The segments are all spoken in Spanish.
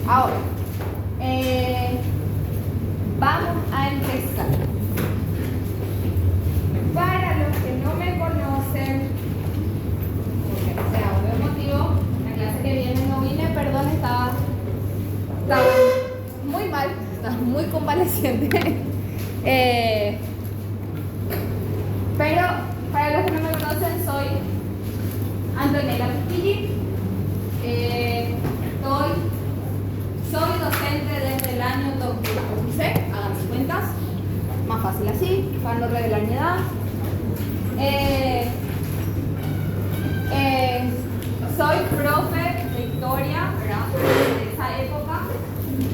Ahora, vamos a empezar. Para los que no me conocen, porque no sé, por algún motivo, la clase que viene no vine, perdón, estaba muy mal, estaba muy convaleciente. Pero para los que no me conocen, soy Antonella Pistilli. Soy docente desde el año 2011, hagan sus cuentas, más fácil así, para no revelar mi edad. Soy profe de historia, ¿verdad? De esa época.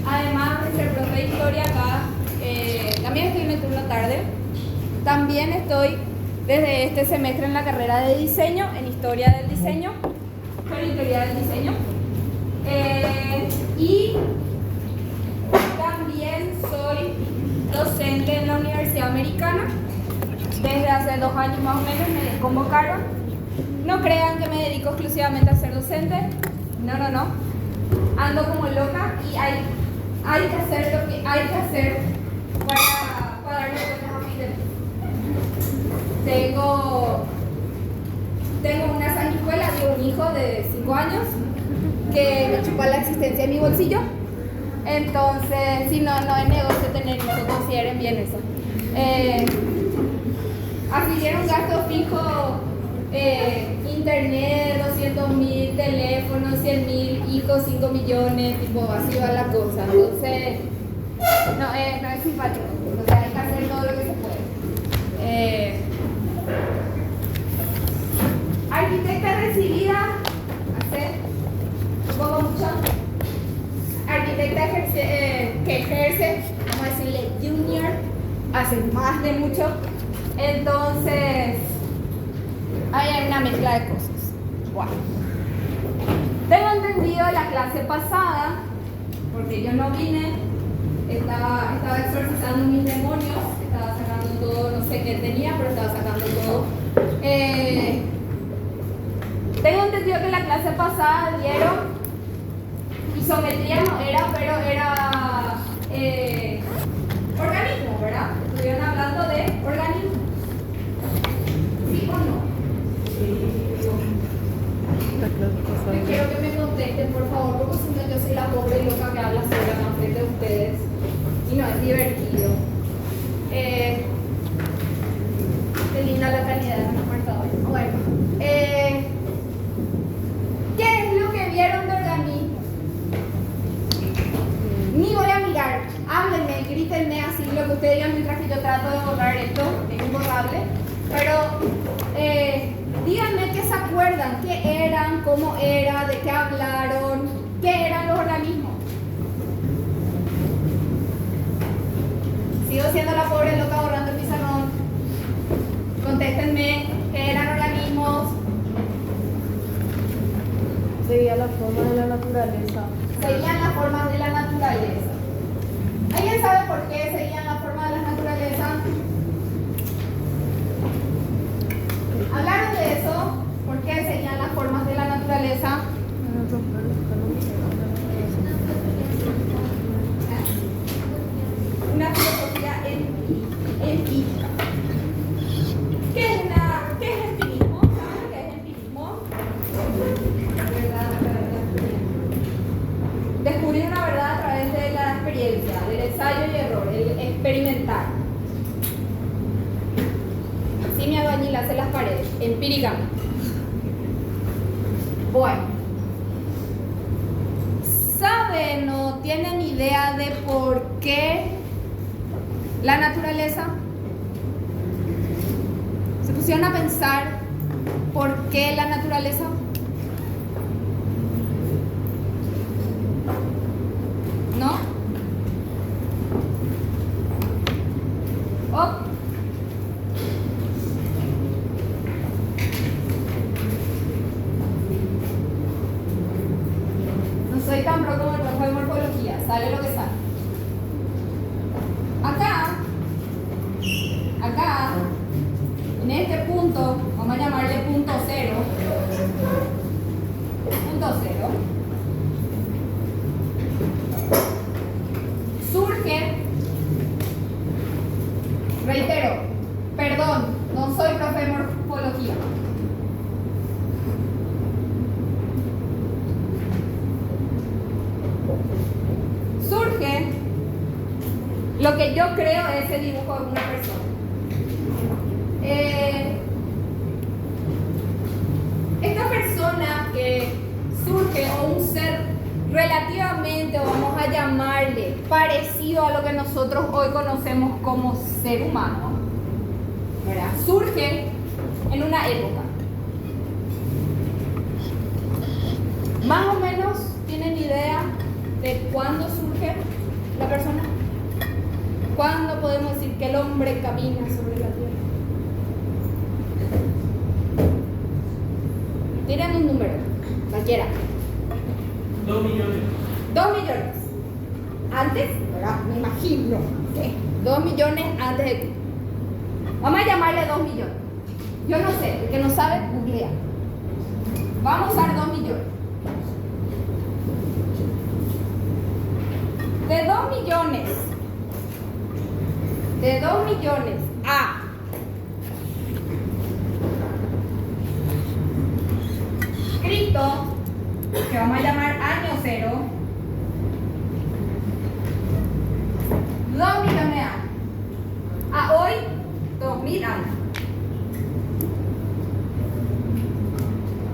Además de ser profe de historia acá, también estoy en el turno tarde. También estoy desde este semestre en la carrera de diseño, en historia del diseño, pero teoría del diseño. Y también soy docente en la Universidad Americana. Desde hace 2 años más o menos me convocaron. No crean que me dedico exclusivamente a ser docente. No. Ando como loca y hay que hacer lo que hay que hacer para darle cuentas a mi Tengo una sanguijuela de un hijo de 5 años que me chupa la existencia en mi bolsillo. Entonces, si no es negocio tener hijos, consideren bien eso. Adquirieron gasto fijo, internet, 200.000 teléfonos, 100.000 hijos, 5 millones, tipo, así va la cosa. Entonces, no es simpático. O sea, hay que hacer todo lo que se puede. Arquitecta recibida hace un poco mucho. Arquitecta que ejerce, vamos a decirle junior, hace más de mucho. Entonces, hay una mezcla de cosas. Bueno, tengo entendido la clase pasada, porque yo no vine, estaba exorcizando mis demonios, estaba sacando todo, no sé qué tenía, pero estaba sacando todo. Tengo entendido que la clase pasada dieron isometría, no era, pero era organismo, ¿verdad? Estuvieron hablando de organismos. ¿Sí o no? Sí. Quiero que me contesten, por favor, porque si no yo soy la pobre loca que habla sola frente de ustedes y no es divertido. Qué linda la calidad de los marcadores. Bueno, ¿qué es lo que vieron de organismos? Ni voy a mirar, háblenme, grítenme así lo que ustedes digan mientras que yo trato de borrar esto, es imborrable. Pero díganme qué se acuerdan, qué eran, cómo era, de qué hablaron, qué eran los organismos. Sigo siendo la pobre loca borrando el pizarrón. Contéstenme, ¿qué eran organismos? Seguía la forma de la naturaleza. Seguían las formas de la naturaleza. ¿Alguien sabe por qué seguían la forma de la naturaleza? ¿Hablaron de eso? ¿Por qué seguían las formas de la naturaleza? Una filosofía empírica. ¿Qué es empirismo? ¿Saben qué es empirismo? Descubrir una verdad a través de la experiencia, del ensayo y error, el experimentar. Así mi albañil hace las paredes, empíricamente. Bueno, ¿saben o tienen idea de por qué la naturaleza? ¿Se pusieron a pensar por qué la naturaleza? ¿No? Oh. No soy tan pro como el profe de morfología, sale lo que sale. Acá, en este punto, vamos a llamarle punto cero. Punto cero. lo que yo creo es el dibujo de una persona. Esta persona que surge, o un ser relativamente, o vamos a llamarle, parecido a lo que nosotros hoy conocemos como ser humano, ¿verdad? Surge en una época. Más o menos, ¿tienen idea de cuándo surge la persona? ¿Cuándo podemos decir que el hombre camina sobre la tierra? Tienen un número, cualquiera. 2 millones. 2 millones. Antes, ¿verdad? Me imagino. ¿Sí? 2 millones antes de ti. Vamos a llamarle 2 millones. Yo no sé, el que no sabe, googlea. Vamos a usar 2 millones. De 2 millones a Cristo, que vamos a llamar año 0, 2 millones de años. A hoy, 2000 años.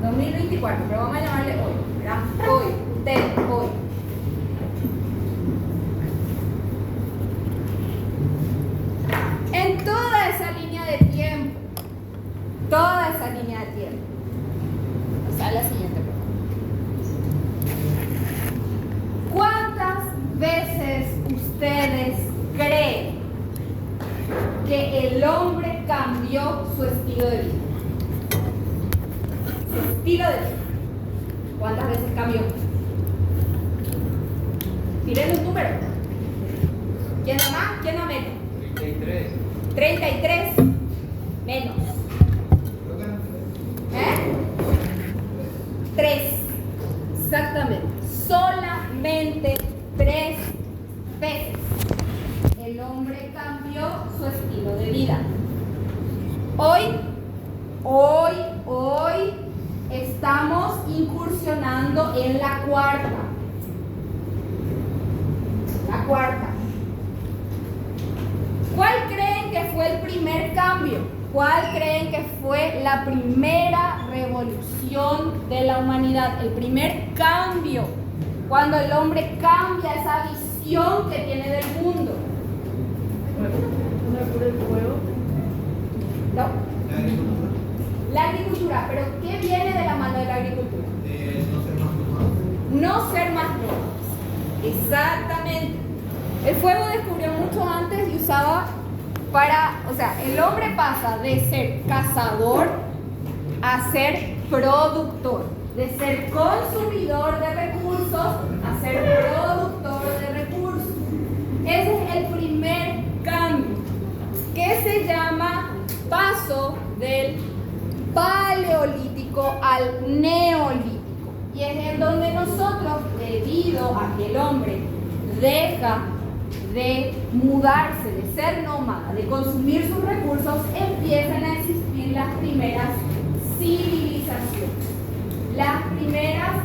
2024, pero vamos a llamarle hoy, ¿verdad? Hoy, ustedes, hoy. En toda esa línea de tiempo, o sea, la siguiente pregunta. ¿Cuántas veces ustedes creen que el hombre cambió su estilo de vida? Su estilo de vida. ¿Cuántas veces cambió? Miren un número. ¿Quién da más? ¿Quién da menos? 33. 33 menos. 3. Exactamente. Solamente 3 veces el hombre cambió su estilo de vida. Hoy estamos incursionando en la cuarta. ¿Cuál creen que fue el primer cambio? ¿Cuál creen que fue la primera revolución de la humanidad? El primer cambio, cuando el hombre cambia esa visión que tiene del mundo. ¿Por el fuego? No. La agricultura, pero ¿qué viene de la mano de la agricultura? No ser más nómadas. Exactamente. El fuego descubrió mucho antes y usaba el hombre pasa de ser cazador a ser productor, de ser consumidor de recursos a ser productor de recursos. Ese es el primer cambio, que se llama paso del paleolítico al neolítico. Y es en donde nosotros, debido a que el hombre deja de mudarse, de ser nómada, de consumir sus recursos, empiezan a existir las primeras civilizaciones. Las primeras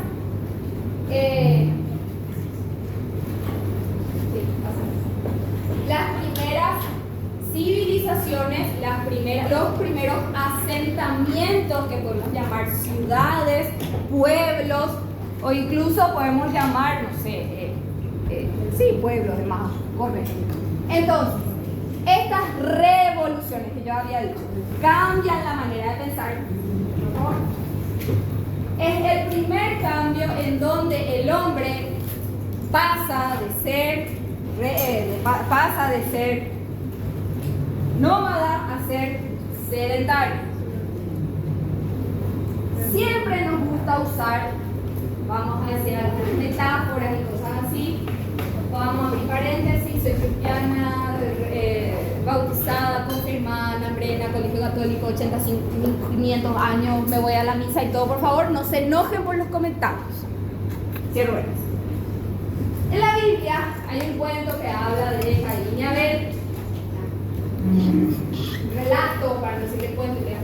civilizaciones, los primeros asentamientos que podemos llamar ciudades, pueblos, o incluso podemos llamar, no sé, pueblos de más correcto. Entonces, estas revoluciones que yo había dicho cambian la manera de pensar. Es el primer cambio en donde el hombre pasa de ser nómada a ser sedentario. Siempre nos gusta usar, vamos a decir, algunas metáforas y cosas así. Vamos a mi paréntesis, soy cristiana, bautizada, confirmada, nambrena, colegio católico, 85.500 años, me voy a la misa y todo. Por favor, no se enojen por los comentarios. Cierro eso. En la Biblia hay un cuento que habla de Caín y Abel. Relato, para no decirle cuento, que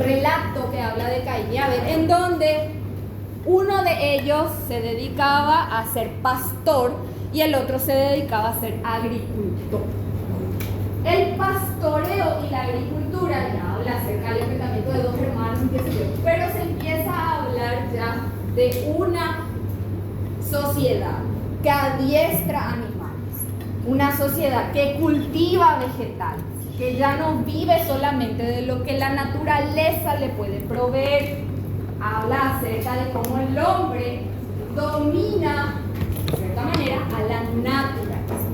relato que habla de Caín y Abel, en donde Uno de ellos se dedicaba a ser pastor y el otro se dedicaba a ser agricultor. El pastoreo y la agricultura ya habla acerca del enfrentamiento de dos hermanos, pero se empieza a hablar ya de una sociedad que adiestra animales, una sociedad que cultiva vegetales, que ya no vive solamente de lo que la naturaleza le puede proveer. Habla acerca de cómo el hombre domina, de cierta manera, a la naturaleza.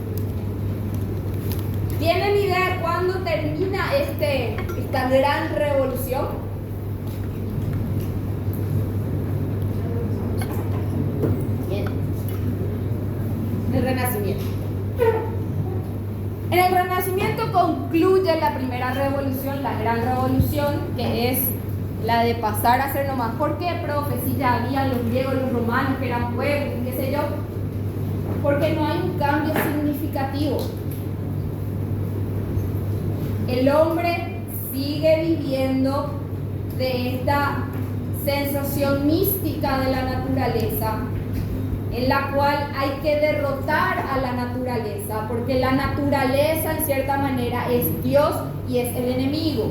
¿Tienen idea de cuándo termina esta gran revolución? Bien. El Renacimiento. En el Renacimiento concluye la primera revolución, la gran revolución, que es la de pasar a ser nomás. ¿Por qué, profe? Si ya había los griegos, los romanos, que eran pueblos, qué sé yo. Porque no hay un cambio significativo. El hombre sigue viviendo de esta sensación mística de la naturaleza, en la cual hay que derrotar a la naturaleza, porque la naturaleza en cierta manera es Dios y es el enemigo.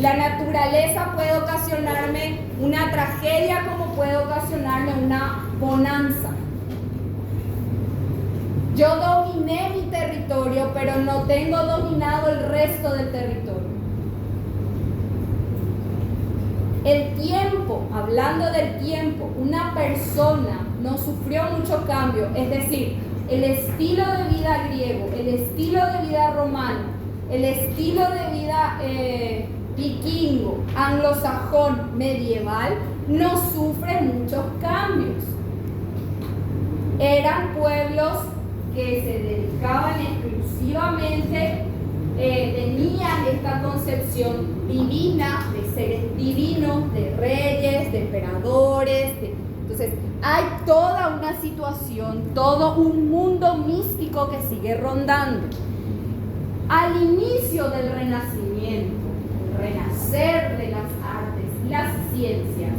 La naturaleza puede ocasionarme una tragedia como puede ocasionarme una bonanza. Yo dominé mi territorio, pero no tengo dominado el resto del territorio. El tiempo, hablando del tiempo, una persona no sufrió mucho cambio, es decir, el estilo de vida griego, el estilo de vida romano, el estilo de vida vikingo, anglosajón, medieval, no sufre muchos cambios. Eran pueblos que se dedicaban exclusivamente, tenían esta concepción divina, de seres divinos, de reyes, de emperadores. Entonces, hay toda una situación, todo un mundo místico que sigue rondando. Al inicio del Renacimiento, el renacer de las artes y las ciencias,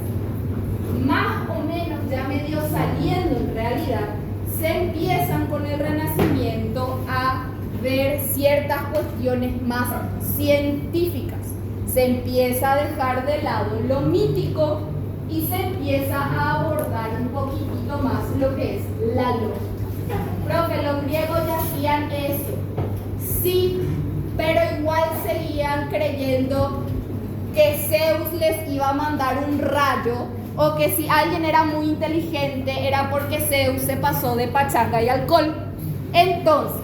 más o menos ya medio saliendo en realidad, se empiezan con el Renacimiento a ver ciertas cuestiones más científicas. Se empieza a dejar de lado lo mítico y se empieza a abordar un poquitito más lo que es la lógica. Profe, los griegos ya hacían eso. Sí, pero igual seguían creyendo que Zeus les iba a mandar un rayo, o que si alguien era muy inteligente era porque Zeus se pasó de pachanga y alcohol. Entonces,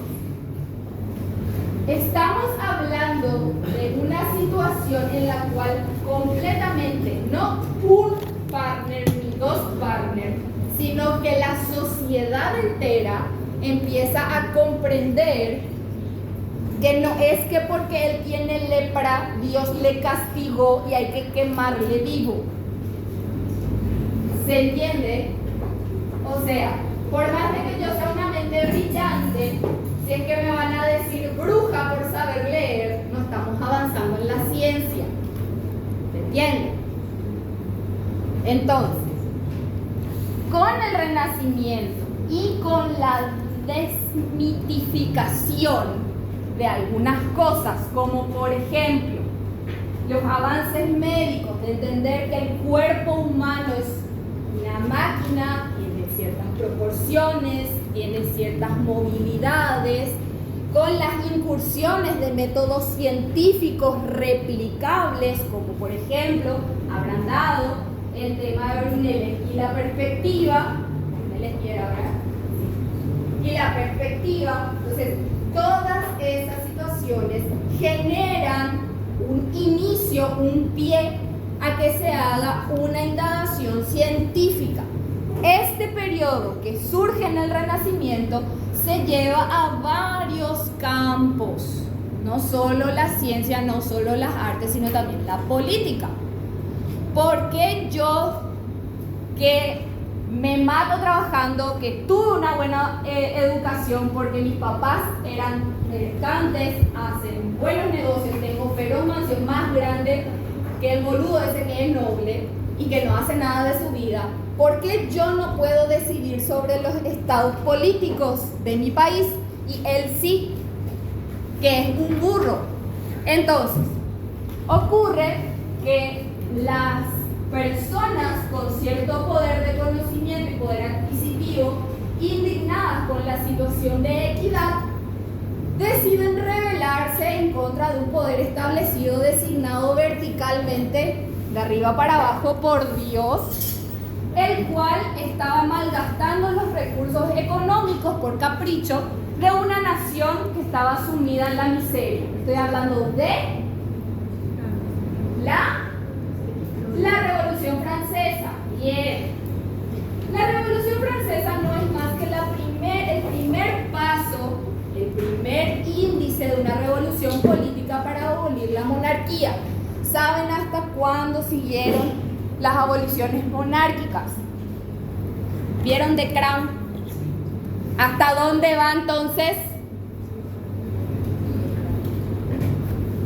estamos hablando de una situación en la cual completamente, no un partner ni dos partners, sino que la sociedad entera empieza a comprender que no es que porque él tiene lepra, Dios le castigó y hay que quemarle vivo. ¿Se entiende? O sea, por más de que yo sea una mente brillante, si es que me van a decir bruja por saber leer, no estamos avanzando en la ciencia. ¿Se entiende? Entonces, con el Renacimiento y con la desmitificación de algunas cosas, como por ejemplo los avances médicos, de entender que el cuerpo humano es una máquina, tiene ciertas proporciones, tiene ciertas movilidades, con las incursiones de métodos científicos replicables, como por ejemplo habrán dado el tema de Brunelleschi y la perspectiva. Brunelleschi era, ¿verdad? Sí. Y la perspectiva. Entonces, todas esas situaciones generan un inicio, un pie a que se haga una indagación científica. Este periodo que surge en el Renacimiento se lleva a varios campos, no solo la ciencia, no solo las artes, sino también la política. Porque yo, que me mato trabajando, que tuve una buena educación, porque mis papás eran mercantes, hacen buenos negocios, tengo feroz mansión más grande que el boludo ese que es noble, y que no hace nada de su vida, ¿por qué yo no puedo decidir sobre los estados políticos de mi país y él sí, que es un burro? Entonces, ocurre que las personas con cierto poder de conocimiento y poder adquisitivo, indignadas con la situación de equidad, deciden rebelarse en contra de un poder establecido designado verticalmente de arriba para abajo por Dios, el cual estaba malgastando los recursos económicos por capricho de una nación que estaba sumida en la miseria. Estoy hablando de la Revolución Francesa. Bien. La Revolución Francesa no es más que el primer paso, el primer índice de una revolución política para abolir la monarquía. ¿Saben hasta cuándo siguieron las aboliciones monárquicas? ¿Vieron The Crown? ¿Hasta dónde va entonces?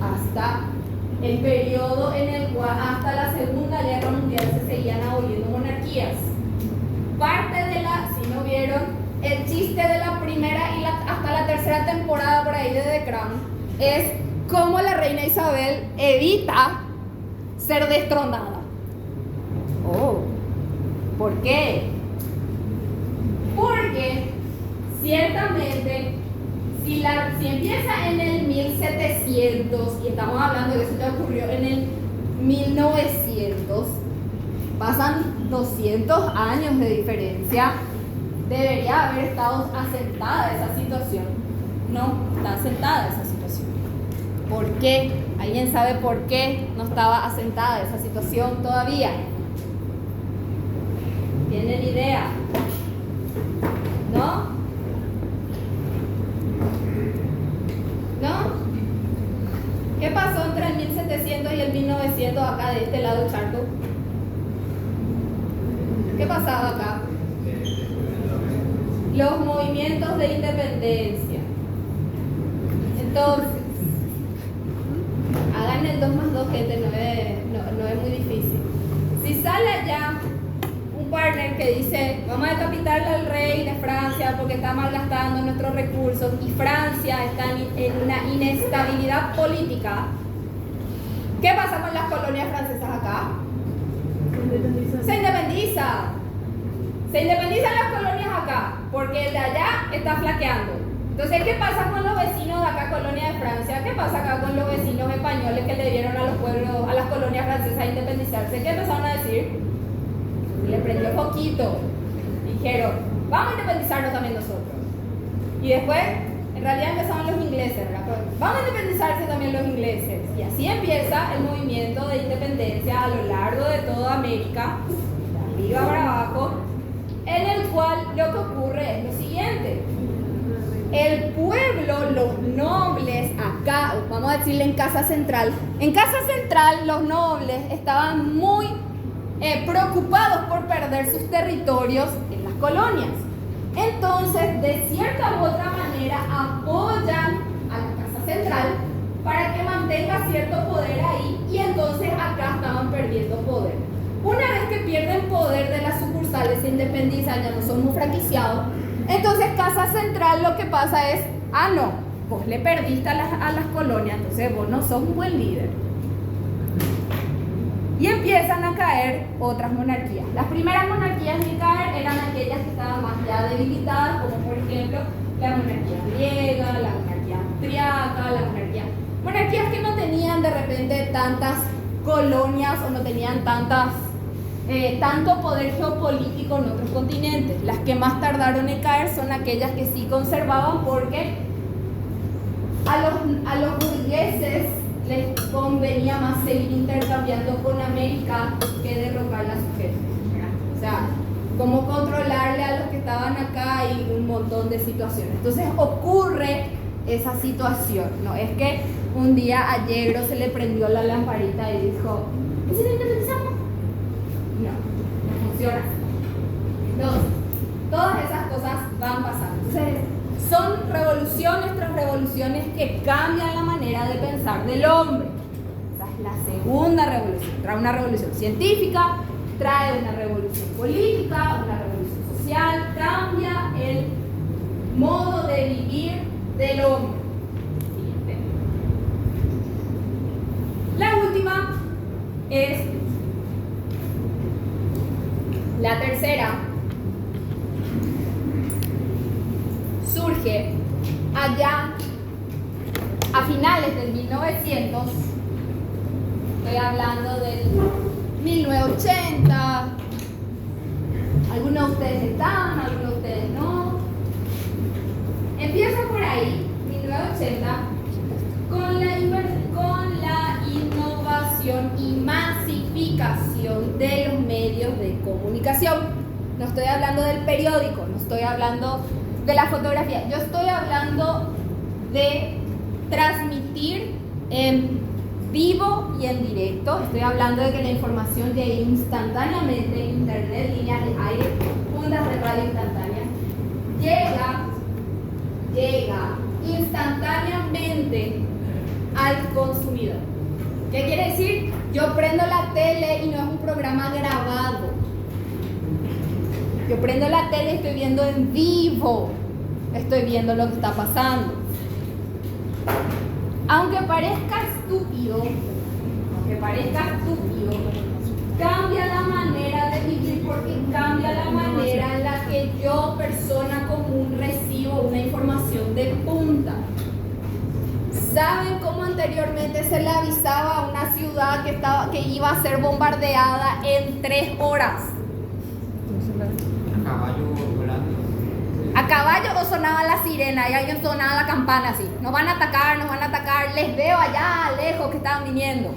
Hasta el periodo en el cual, hasta la Segunda Guerra Mundial, se seguían aboliendo monarquías. Parte de si no vieron, el chiste de la primera y hasta la tercera temporada por ahí de The Crown es cómo la reina Isabel evita ser destronada. Oh, ¿por qué? Porque ciertamente si empieza en el 1700 y estamos hablando de que eso ya ocurrió en el 1900, pasan 200 años de diferencia, debería haber estado asentada esa situación. No está asentada esa situación. ¿Por qué? ¿Alguien sabe por qué no estaba asentada esa situación todavía? ¿Tienen idea? ¿No? ¿No? ¿Qué pasó entre el 1700 y el 1900 acá de este lado del charco? ¿Qué pasaba acá? Los movimientos de independencia. Entonces, hagan el 2 más 2, gente, no es muy difícil. Si sale allá un partner que dice, vamos a decapitarle al rey de Francia porque está malgastando nuestros recursos, y Francia está en una inestabilidad política, ¿qué pasa con las colonias francesas acá? Se independizan las colonias acá, porque el de allá está flaqueando. Entonces, ¿qué pasa con los vecinos de acá, colonia de Francia? ¿Qué pasa acá con los vecinos españoles que le dieron a los pueblos, a las colonias francesas a independizarse? ¿Qué empezaron a decir? Le prendió foquito. Dijeron, vamos a independizarnos también nosotros. Y después, en realidad empezaron los ingleses, ¿verdad? Pero vamos a independizarse también los ingleses. Y así empieza el movimiento de independencia a lo largo de toda América, de arriba para abajo, en el cual lo que ocurre es lo siguiente. El pueblo, los nobles acá, vamos a decirle en Casa Central, los nobles estaban muy preocupados por perder sus territorios en las colonias. Entonces, de cierta u otra manera, apoyan a la Casa Central para que mantenga cierto poder ahí, y entonces acá estaban perdiendo poder. Una vez que pierden poder de las sucursales, se independizan, ya no son muy franquiciados, entonces Casa Central lo que pasa es, no, vos le perdiste a las colonias, entonces vos no sos un buen líder. Y empiezan a caer otras monarquías. Las primeras monarquías en caer eran aquellas que estaban más ya debilitadas, como por ejemplo la monarquía griega, la monarquía austriaca, monarquías que no tenían de repente tantas colonias o no tenían tanto poder geopolítico en otros continentes. Las que más tardaron en caer son aquellas que sí conservaban, porque a los burgueses les convenía más seguir intercambiando con América que derrocar a sus jefes. O sea, cómo controlarle a los que estaban acá y un montón de situaciones. Entonces ocurre esa situación, ¿no? Es que un día a Yegro se le prendió la lamparita y dijo, ¿y si nos independizamos? No funciona así. Entonces, todas esas cosas van pasando. Entonces, son revoluciones tras revoluciones que cambian la manera de pensar del hombre. Esa es la segunda revolución. Trae una revolución científica, trae una revolución política, una revolución social, cambia el modo de vivir del hombre. Siguiente. La última es la tercera. Surge allá a finales del 1900, estoy hablando del 1980, algunos de ustedes están, algunos de ustedes no. Empieza por ahí, 1980, con la innovación y masificación de los medios de comunicación. No estoy hablando del periódico, no estoy hablando de la fotografía, yo estoy hablando de transmitir en vivo y en directo. Estoy hablando de que la información llegue instantáneamente, internet, líneas de aire, ondas de radio instantáneas, llega instantáneamente al consumidor. ¿Qué quiere decir? Yo prendo la tele y no es un programa grabado. Yo prendo la tele y estoy viendo en vivo, estoy viendo lo que está pasando. Aunque parezca estúpido, cambia la manera de vivir porque cambia la manera en la que yo, persona común, recibo una información de punta. ¿Saben cómo anteriormente se le avisaba a una ciudad que iba a ser bombardeada en 3 horas? Caballo volando. A caballo o sonaba la sirena y alguien sonaba la campana así. Nos van a atacar, les veo allá lejos que estaban viniendo.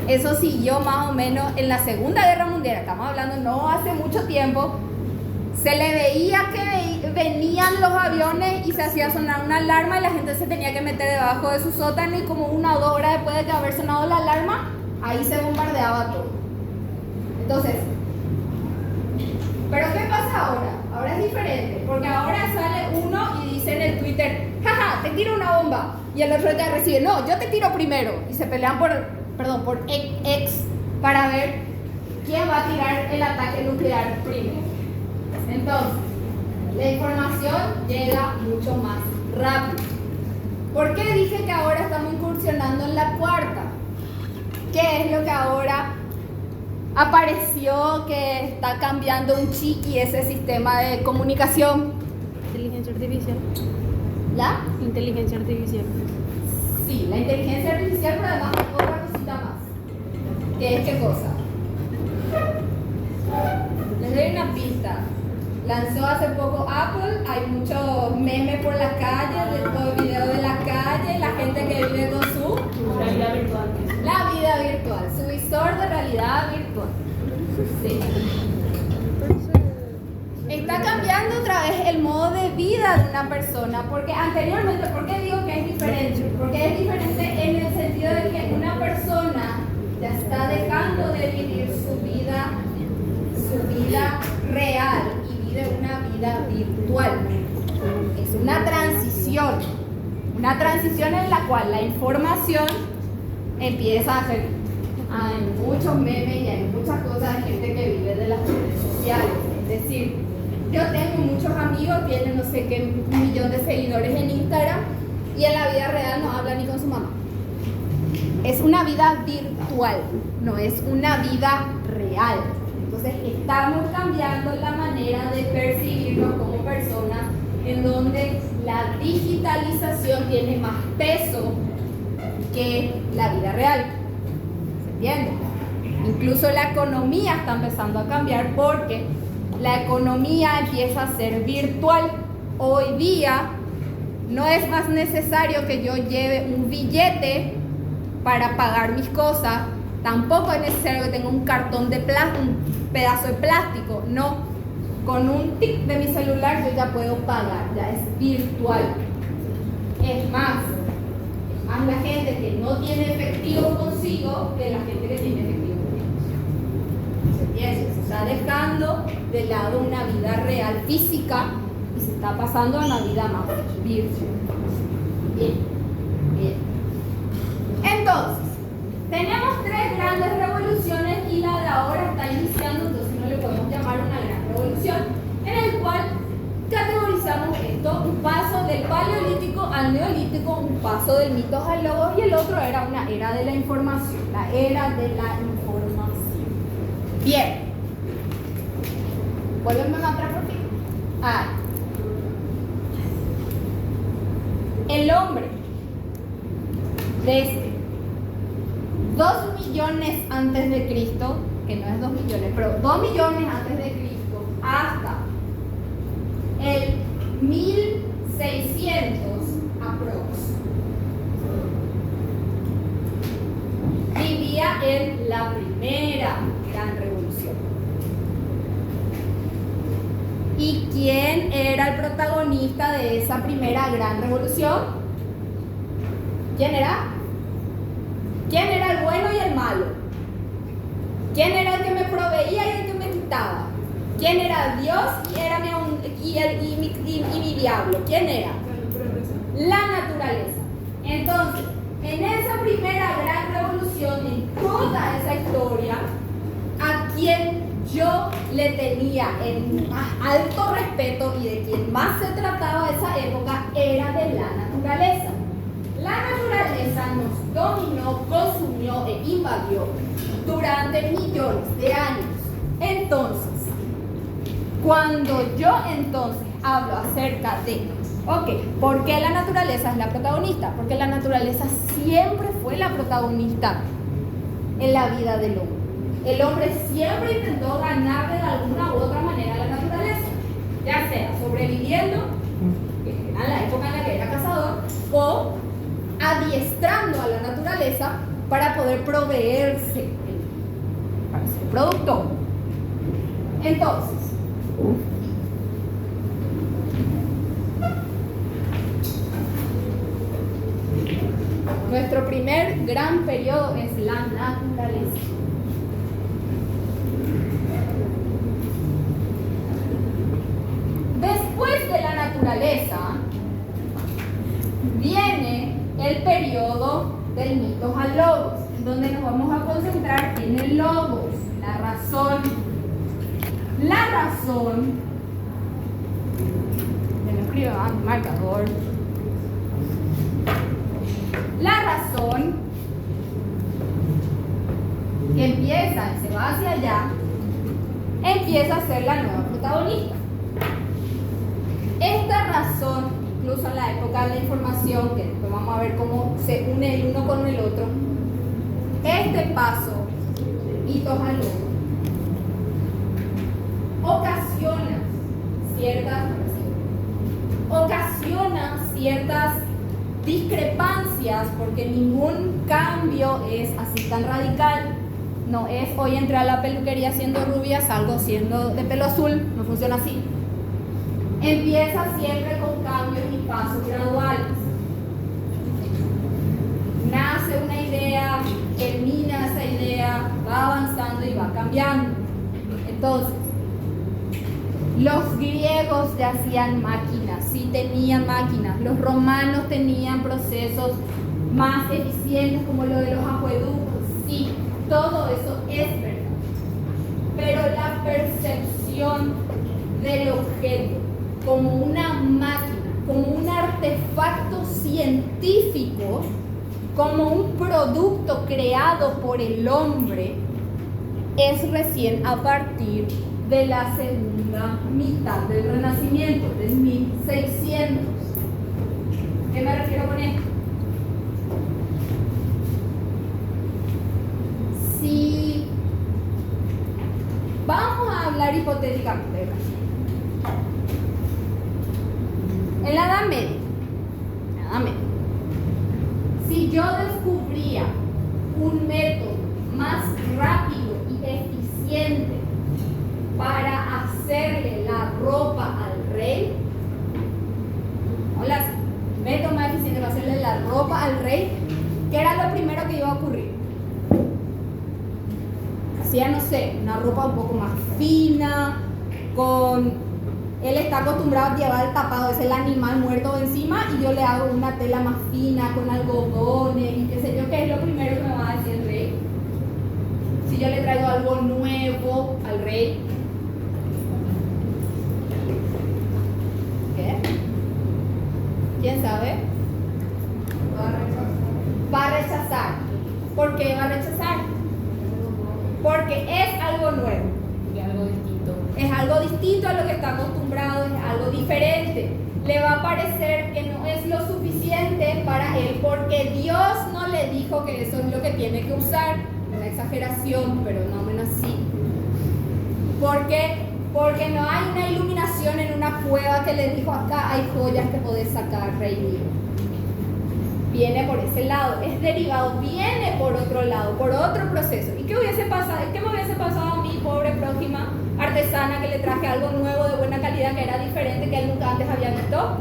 Eso siguió más o menos en la Segunda Guerra Mundial, estamos hablando no hace mucho tiempo. Se le veía que venían los aviones y se hacía sonar una alarma y la gente se tenía que meter debajo de su sótano y como 1 o 2 horas después de haber sonado la alarma, ahí se bombardeaba todo. Entonces, ¿pero qué pasa ahora? Ahora es diferente, porque ahora sale uno y dice en el Twitter, jaja, te tiro una bomba, y el otro ya recibe, no, yo te tiro primero, y se pelean por X para ver quién va a tirar el ataque nuclear primero. Entonces, la información llega mucho más rápido. ¿Por qué dije que ahora estamos incursionando en la cuarta? ¿Qué es lo que ahora apareció que está cambiando un chiqui ese sistema de comunicación? Inteligencia artificial. ¿La? Inteligencia artificial. Sí, la inteligencia artificial, pero además hay otra cosita más. ¿Qué es qué cosa? Les doy una pista. Lanzó hace poco Apple, hay muchos memes por la calle, de todo video de la calle, la gente que vive con su Realidad virtual. la vida virtual, su visor de realidad virtual. Sí. Está cambiando otra vez el modo de vida de una persona, porque anteriormente, ¿por qué digo que es diferente? Porque es diferente en el sentido de que una persona ya está dejando de vivir su vida real y vive una vida virtual. Es una transición en la cual la información empieza a hacer. Hay muchos memes y hay muchas cosas de gente que vive de las redes sociales. Es decir, yo tengo muchos amigos, tienen no sé qué 1 millón de seguidores en Instagram y en la vida real no habla ni con su mamá. Es una vida virtual, no es una vida real. Entonces estamos cambiando la manera de percibirnos como personas en donde la digitalización tiene más peso que la vida real. ¿Se entiende? Incluso la economía está empezando a cambiar porque la economía empieza a ser virtual. Hoy día no es más necesario que yo lleve un billete para pagar mis cosas. Tampoco es necesario que tenga un cartón de plástico, un pedazo de plástico. No, con un tic de mi celular yo ya puedo pagar, ya es virtual. Es más la gente que no tiene efectivo consigo que la gente que tiene efectivo consigo. ¿Se entiende? Se está dejando de lado una vida real física y se está pasando a una vida más virtual. Bien, bien. Entonces, Tenemos tres grandes revoluciones y la de ahora está iniciando, entonces no le podemos llamar una gran revolución, en el cual categorizamos esto, un paso del paleolítico al neolítico, un paso del mitos al logos, y el otro era una era de la información, la era de la información. Bien. Vuelven a otra por fin. El hombre desde 2 millones antes de Cristo, que no es 2 millones, pero 2 millones antes de Cristo, hasta el 1600 aprox, vivía en la primera gran revolución. ¿Y quién era el protagonista de esa primera gran revolución? ¿Quién era? ¿Quién era el bueno y el malo? ¿Quién era el que me proveía y el que me quitaba? ¿Quién era Dios y mi diablo? ¿Quién era? La naturaleza. Entonces, en esa primera gran revolución, en toda esa historia, a quien yo le tenía el más alto respeto y de quien más se trataba esa época era de la naturaleza. La naturaleza nos dominó, consumió e invadió durante millones de años. Entonces, cuando yo hablo acerca de, ¿por qué la naturaleza es la protagonista? Porque la naturaleza siempre fue la protagonista en la vida del hombre. El hombre siempre intentó ganarle de alguna u otra manera a la naturaleza, ya sea sobreviviendo, que era la época en la que era cazador, o adiestrando a la naturaleza para poder proveerse, para ser productor. Entonces, nuestro primer gran periodo es la naturaleza. Después de la naturaleza viene el periodo del mitos al logos, en donde nos vamos a concentrar en el logos, la razón. La razón, me escribo en marcador. La razón que empieza y se va hacia allá, empieza a ser la nueva protagonista. Esta razón, incluso en la época de la información, que después vamos a ver cómo se une el uno con el otro, este paso de mitos al logos ocasiona ciertas discrepancias, porque ningún cambio es así tan radical. No es hoy entré a la peluquería siendo rubia, salgo siendo de pelo azul, no funciona así. Empieza siempre con cambios y pasos graduales. Nace una idea, termina esa idea, va avanzando y va cambiando. Entonces, los griegos ya hacían máquinas, sí tenían máquinas. Los romanos tenían procesos más eficientes como lo de los acueductos, sí, todo eso es verdad. Pero la percepción del objeto como una máquina, como un artefacto científico, como un producto creado por el hombre, es recién a partir de la segunda mitad del Renacimiento, del 1600. ¿Qué me refiero con esto? Si vamos a hablar hipotéticamente, en la Edad Media, si yo descubría un método más rápido y eficiente para hacerle la ropa al rey, método más eficiente para hacerle la ropa al rey, ¿qué era lo primero que iba a ocurrir? Hacía, no sé, una ropa un poco más fina, con Él está acostumbrado a llevar el tapado, es el animal muerto encima, y yo le hago una tela más fina con algodones y qué sé yo, ¿qué es lo primero que me va a decir el rey? Si yo le traigo algo nuevo al rey, ¿qué? ¿Quién sabe? Va a rechazar. ¿Por qué va a rechazar? Porque es algo nuevo. Y algo distinto. Es algo distinto a lo que está acostumbrado, es algo diferente. Le va a parecer que no es lo suficiente para él porque Dios no le dijo que eso es lo que tiene que usar. Una exageración, pero no menos así. Porque no hay una iluminación en una cueva que le dijo: acá hay joyas que podés sacar, rey mío. Viene por ese lado, es derivado, viene por otro lado, por otro proceso. ¿Y qué hubiese pasado? ¿Qué me hubiese pasado a mi pobre prójima artesana que le traje algo nuevo de buena calidad que era diferente, que él nunca antes había visto?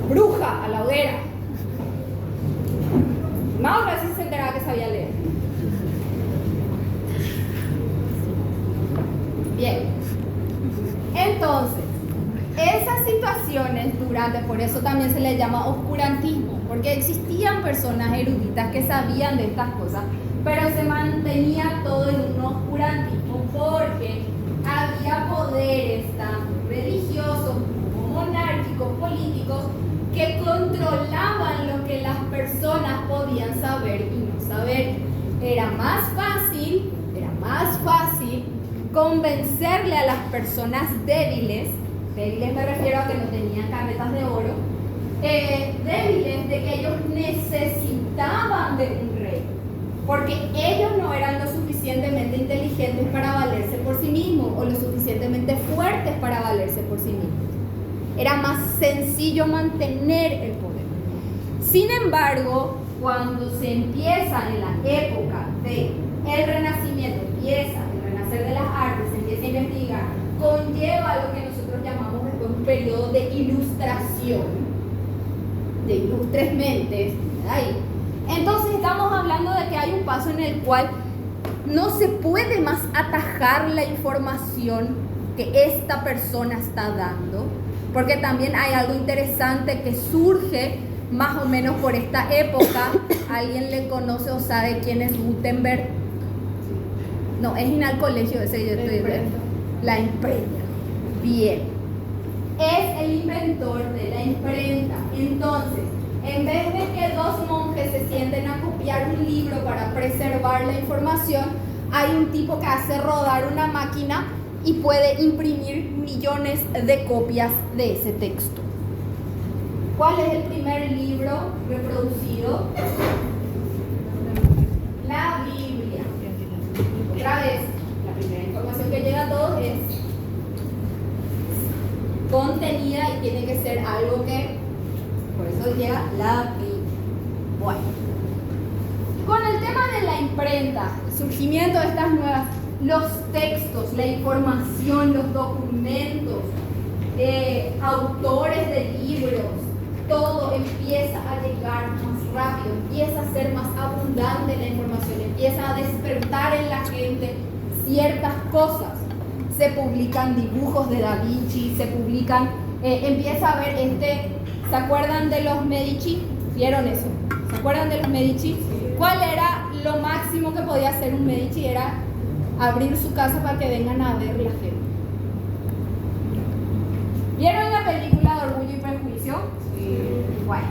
Bruja a la hoguera. Más ahora sí se enteraba que sabía leer. Bien. Entonces, esas situaciones por eso también se le llama oscurantismo, porque existían personas eruditas que sabían de estas cosas, pero se mantenía todo en un oscurantismo porque había poderes tanto religiosos como monárquicos, políticos, que controlaban lo que las personas podían saber y no saber. Era más fácil convencerle a las personas débiles me refiero a que no tenían carretas de oro, débiles, de que ellos necesitaban de un rey, porque ellos no eran lo suficientemente inteligentes para valerse por sí mismos o lo suficientemente fuertes para valerse por sí mismos. Era más sencillo mantener el poder. Sin embargo, cuando se empieza en la época del Renacimiento, empieza el renacer de las artes, se empieza a investigar, conlleva lo que nosotros llamamos después un periodo de ilustración, de ilustres mentes, ¿verdad? Entonces estamos hablando de que hay un paso en el cual no se puede más atajar la información que esta persona está dando, porque también hay algo interesante que surge más o menos por esta época. ¿Alguien le conoce o sabe quién es Gutenberg? No, es ir al colegio ese que yo estoy viendo. La imprenta. Bien. Es el inventor de la imprenta. Entonces, en vez de que dos monjes se sienten a copiar un libro para preservar la información, hay un tipo que hace rodar una máquina y puede imprimir millones de copias de ese texto. ¿Cuál es el primer libro reproducido? La Biblia. Otra vez, la primera información que llega a todos es contenida y tiene que ser algo que, por eso llega la Biblia. Bueno, con el tema de la imprenta, el surgimiento de estas nuevas, los textos, la información, los documentos, autores de libros, todo empieza a llegar más rápido, empieza a ser más abundante la información, empieza a despertar en la gente ciertas cosas. Se publican dibujos de Da Vinci, se publican, empieza a ver ¿se acuerdan de los Medici? ¿Vieron eso? ¿Se acuerdan de los Medici? ¿Cuál era lo máximo que podía hacer un Medici? Era abrir su casa para que vengan a ver la gente. ¿Vieron la película de Orgullo y Prejuicio? Sí. Bueno,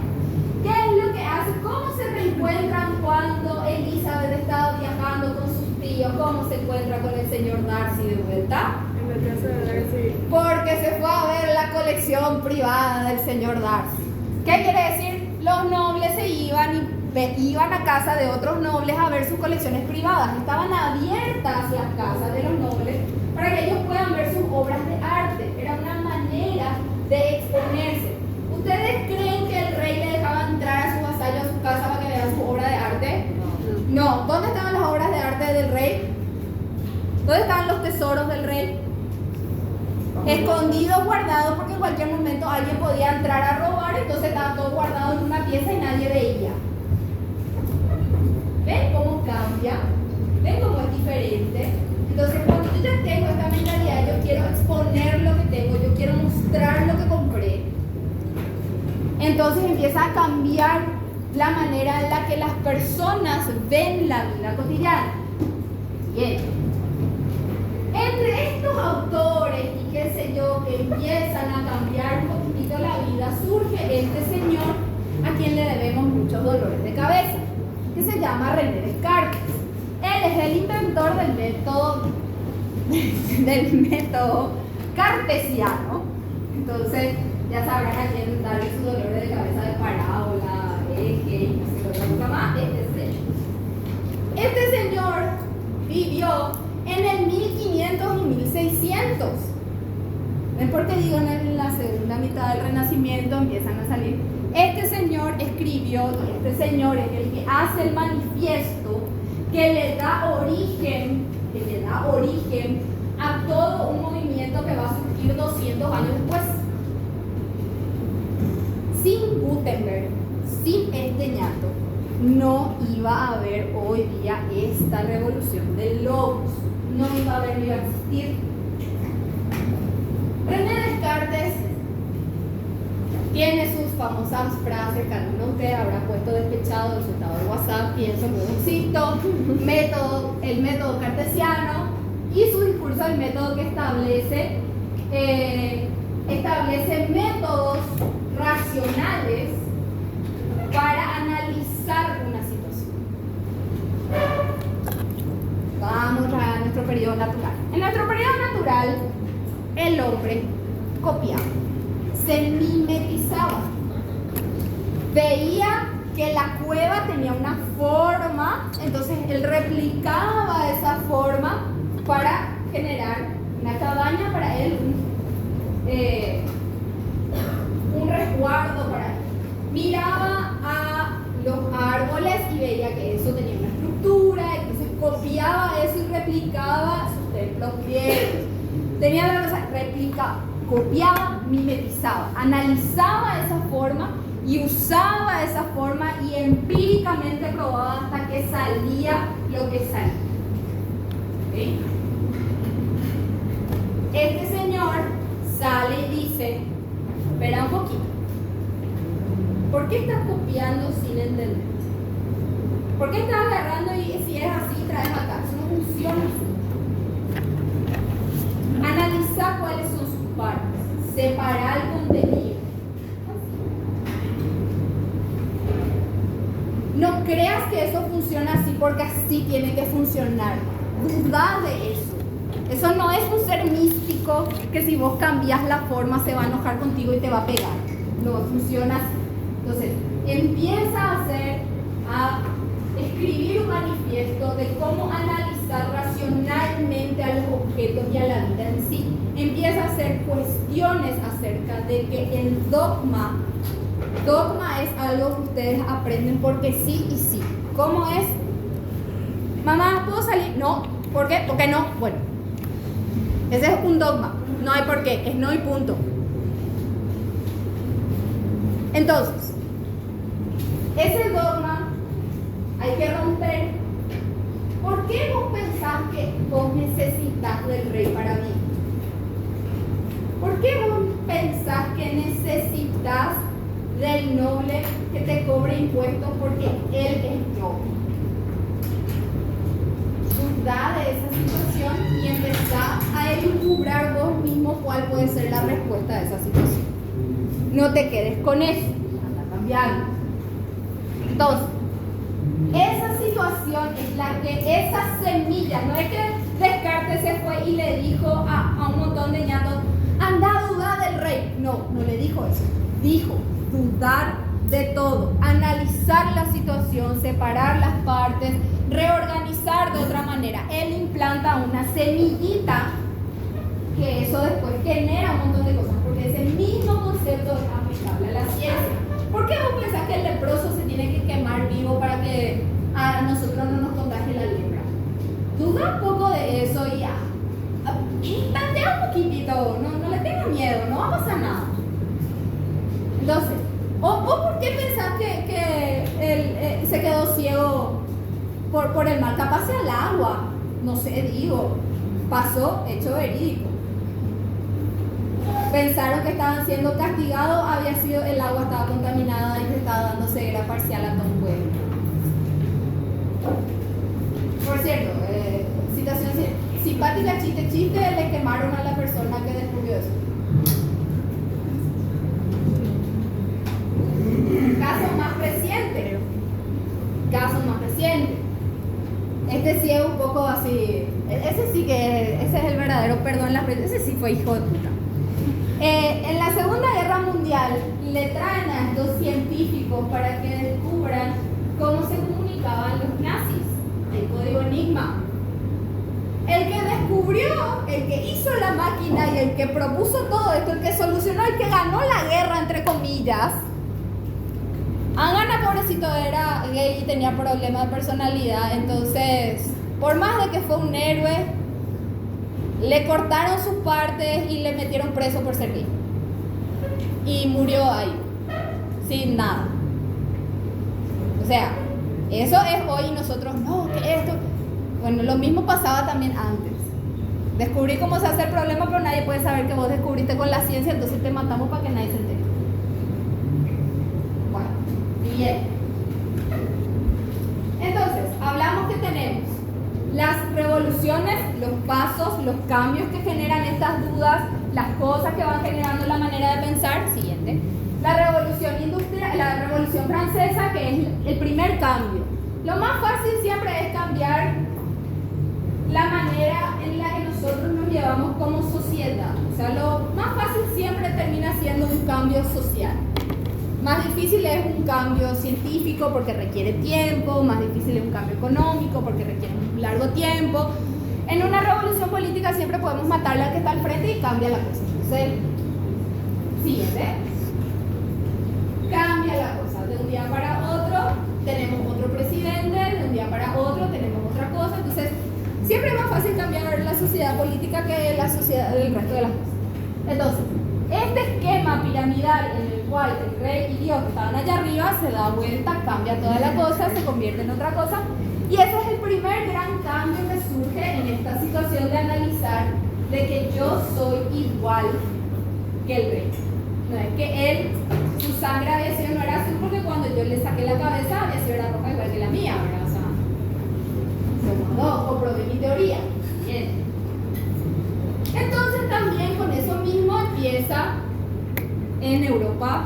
¿qué es lo que hace? ¿Cómo se reencuentran cuando Elizabeth estaba viajando con sus tíos? ¿Cómo se encuentra con el señor Darcy de vuelta? En la casa de Darcy. Porque se fue a ver la colección privada del señor Darcy. ¿Qué quiere decir? Los nobles se iban a casa de otros nobles a ver sus colecciones privadas. Estaban abiertas las casas de los nobles para que ellos puedan ver sus obras de arte. Era una manera de exponerse. ¿Ustedes creen que el rey le dejaba entrar a sus vasallos a su casa para que vean su obra de arte? No. ¿Dónde estaban las obras de arte del rey? ¿Dónde estaban los tesoros del rey? Escondidos, guardados, porque en cualquier momento alguien podía entrar a robar, entonces estaba todo guardado en una pieza y nadie veía. ¿Ven cómo cambia? ¿Ven cómo es diferente? Entonces, cuando yo ya tengo esta mentalidad, yo quiero exponer lo que tengo, yo quiero mostrar lo que compré, entonces empieza a cambiar la manera en la que las personas ven la vida cotidiana. Bien. Entre estos autores y qué sé yo, que empiezan a cambiar un poquitito la vida, surge este señor a quien le debemos muchos dolores de cabeza, que se llama René Descartes. Él es el inventor del método cartesiano. Entonces, ya sabrán a quién darle sus dolores de cabeza de parábola, eje y no sé qué otra cosa más. Este señor vivió en el 1500 y 1600. ¿Ven por qué digo en la segunda mitad del Renacimiento empiezan a salir? Este señor escribió, y este señor es el que hace el manifiesto que le da origen a todo un movimiento que va a surgir 200 años después. Sin Gutenberg, sin este ñato, no iba a haber hoy día esta revolución del logos. No iba a haber, ni iba a existir. René Descartes tiene sus famosas frases, cada uno de ustedes habrá puesto despechado en su estado de WhatsApp, pienso que no existo, el método cartesiano y su discurso del método que establece métodos racionales para analizar una situación. Vamos a nuestro periodo natural. En nuestro periodo natural, el hombre copiaba, se mimetizaba, veía que la cueva tenía una forma, entonces él replicaba esa forma para generar una cabaña para él, un resguardo para él. Miraba a los árboles y veía que eso tenía una estructura, entonces copiaba eso y replicaba sus templos griegos. Tenía la cosa, replicaba, copiaba, mimetizaba, analizaba esa forma y usaba esa forma y empíricamente probaba hasta que salía lo que salía. ¿Sí? Este señor sale y dice, espera un poquito, ¿por qué estás copiando sin entender? ¿Por qué estás agarrando y si es así traes acá? Eso no funciona así. Analiza cuáles son sus partes, separar el contenido. No creas que eso funciona así porque así tiene que funcionar. Duda de eso. Eso no es un ser místico que si vos cambias la forma se va a enojar contigo y te va a pegar. No funciona así. Entonces, empieza a escribir un manifiesto de cómo analizar racionalmente a los objetos y a la vida en sí. Empieza a hacer cuestiones acerca de que el dogma es algo que ustedes aprenden porque sí y sí. ¿Cómo es? Mamá, ¿puedo salir? No. ¿Por qué? ¿Por qué no? Bueno, ese es un dogma. No hay por qué, es no y punto. Entonces, ese dogma hay que romper. ¿Por qué vos pensás que vos necesitas del rey para vivir? ¿Por qué vos pensás que necesitas del noble que te cobre impuestos porque él es noble? Dudá de esa situación y empezá a elucubrar vos mismo cuál puede ser la respuesta a esa situación. No te quedes con eso, anda a cambiarlo. Entonces, esa situación es la que, esa semilla, no es que Descartes se fue y le dijo a un montón de ñatos, anda a dudar del rey. No, no le dijo eso. Dijo, dudar de todo, analizar la situación, separar las partes, reorganizar de otra manera. Él implanta una semillita que eso después genera un montón de cosas, porque ese mismo concepto es aplicable a la ciencia. ¿Por qué vos pensás que el leproso se tiene que quemar vivo para que a nosotros no nos contagie la lepra? Duda un poco de eso y tantea un poquitito, no le tengas miedo, no va a pasar nada. Entonces, ¿vos por qué pensás que él se quedó ciego por el mar? Capaz sea el agua, no sé, digo. pasó hecho verídico. Pensaron que estaban siendo castigados, había sido el agua estaba contaminada y se estaba dando ceguera parcial a todo un pueblo. Por cierto, situación simpática, chiste, le quemaron a la persona que descubrió eso. Caso más reciente. Este sí es un poco así. Ese es el verdadero perdón. Ese sí fue hijo de puta. En la Segunda Guerra Mundial le traen a estos científicos para que descubran cómo se comunicaban los nazis, el código Enigma. El que descubrió, el que hizo la máquina y el que propuso todo esto, el que solucionó, el que ganó la guerra, entre comillas, Angana, pobrecito, era gay y tenía problemas de personalidad, entonces, por más de que fue un héroe, le cortaron sus partes y le metieron preso por ser gay. Y murió ahí, sin nada. O sea, eso es hoy y nosotros, no, ¿qué es esto? Bueno, lo mismo pasaba también antes. Descubrí cómo se hace el problema, pero nadie puede saber que vos descubriste con la ciencia, entonces te matamos para que nadie se entere. Bueno, bien. Entonces, hablamos que tenemos las revoluciones, los pasos, los cambios que generan estas dudas, las cosas que van generando la manera de pensar. Siguiente. La revolución industrial, la revolución francesa, que es el primer cambio. Lo más fácil siempre es cambiar la manera en la que nosotros nos llevamos como sociedad. O sea, lo más fácil siempre termina siendo un cambio social. Más difícil es un cambio científico porque requiere tiempo, más difícil es un cambio económico porque requiere un largo tiempo. En una revolución política siempre podemos matarle al que está al frente y cambia la cosa. Entonces, siguiente. Cambia la cosa. De un día para otro tenemos otro presidente, de un día para otro tenemos otra cosa. Entonces, siempre es más fácil cambiar la sociedad política que la sociedad del resto de las cosas. Entonces, este esquema piramidal en el cual el rey y Dios que estaban allá arriba se da vuelta, cambia toda la cosa, se convierte en otra cosa. Y ese es el primer gran cambio que surge en esta situación de analizar de que yo soy igual que el rey. No es que él, su sangre había sido, no era azul porque cuando yo le saqué la cabeza había sido la roja igual que la mía, ¿verdad? O sea, segundo, comprobé mi teoría. Bien. Entonces también con eso mismo empieza en Europa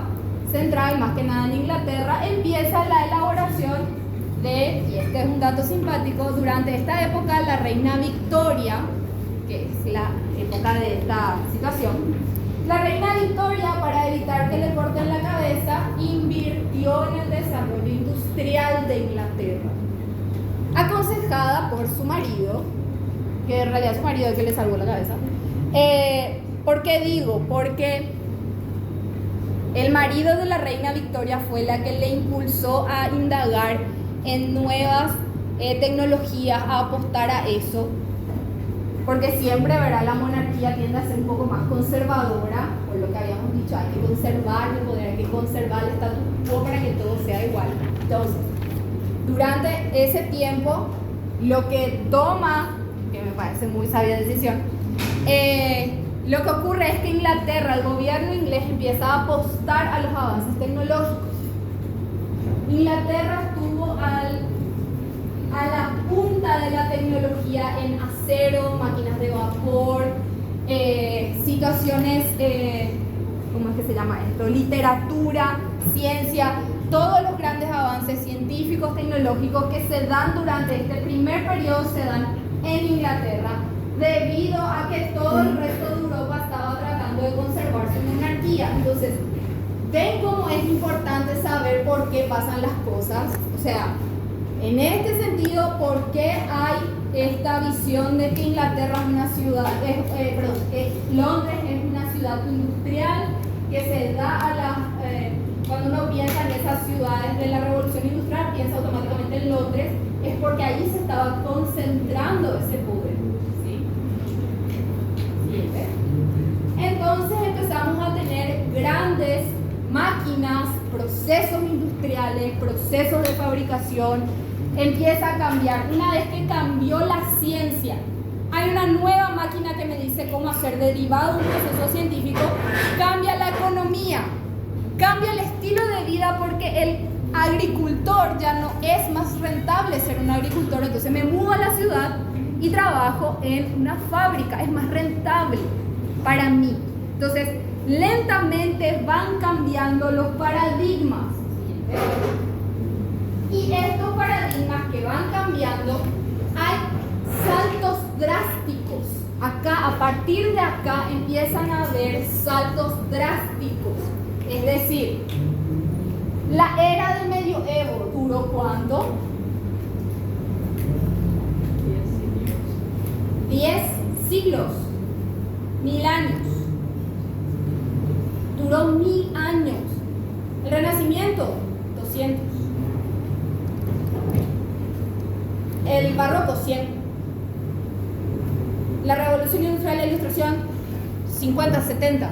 Central, más que nada en Inglaterra, empieza la elaboración de, y este es un dato simpático, durante esta época la reina Victoria, que es la época de esta situación, la reina Victoria, para evitar que le corten la cabeza, invirtió en el desarrollo industrial de Inglaterra, aconsejada por su marido, que en realidad su marido es el que le salvó la cabeza. ¿Por qué digo? Porque el marido de la reina Victoria fue la que le impulsó a indagar en nuevas tecnologías, a apostar a eso, porque siempre, ¿verdad?, la monarquía tiende a ser un poco más conservadora, por lo que habíamos dicho, hay que conservar el poder, hay que conservar el status quo para que todo sea igual. Entonces, durante ese tiempo, lo que toma, que me parece muy sabia decisión, lo que ocurre es que Inglaterra, el gobierno inglés empieza a apostar a los avances tecnológicos. Inglaterra estuvo a la punta de la tecnología en acero, máquinas de vapor, situaciones, ¿cómo es que se llama esto? Literatura, ciencia, todos los grandes avances científicos, tecnológicos que se dan durante este primer periodo se dan en Inglaterra, debido a que todo el resto de Europa estaba tratando de conservar su monarquía. Entonces, ven cómo es importante saber por qué pasan las cosas. O sea, en este sentido, ¿por qué hay esta visión de que Inglaterra es una ciudad, que Londres es una ciudad industrial, que se da a las... cuando uno piensa en esas ciudades de la revolución industrial, piensa automáticamente en Londres, es porque allí se estaba concentrando ese poder. ¿Sí? Entonces empezamos a tener grandes máquinas, procesos industriales, procesos de fabricación. Empieza a cambiar. Una vez que cambió la ciencia, a Hay una nueva máquina que me dice cómo hacer derivado de un proceso científico. Cambia la economía, cambia el estilo de vida porque el agricultor ya no es más rentable ser un agricultor. Entonces me mudo a la ciudad y trabajo en una fábrica. Es más rentable para mí. Entonces, lentamente van cambiando los paradigmas. Y estos paradigmas que van cambiando, hay saltos drásticos. Acá, a partir de acá, empiezan a haber saltos drásticos. Es decir, la era del medioevo duró ¿cuánto? 10 siglos, 1000 años. Duró 1000 años. El Renacimiento, 200. El Barroco, 100. La Revolución Industrial y la Ilustración, 50, 70.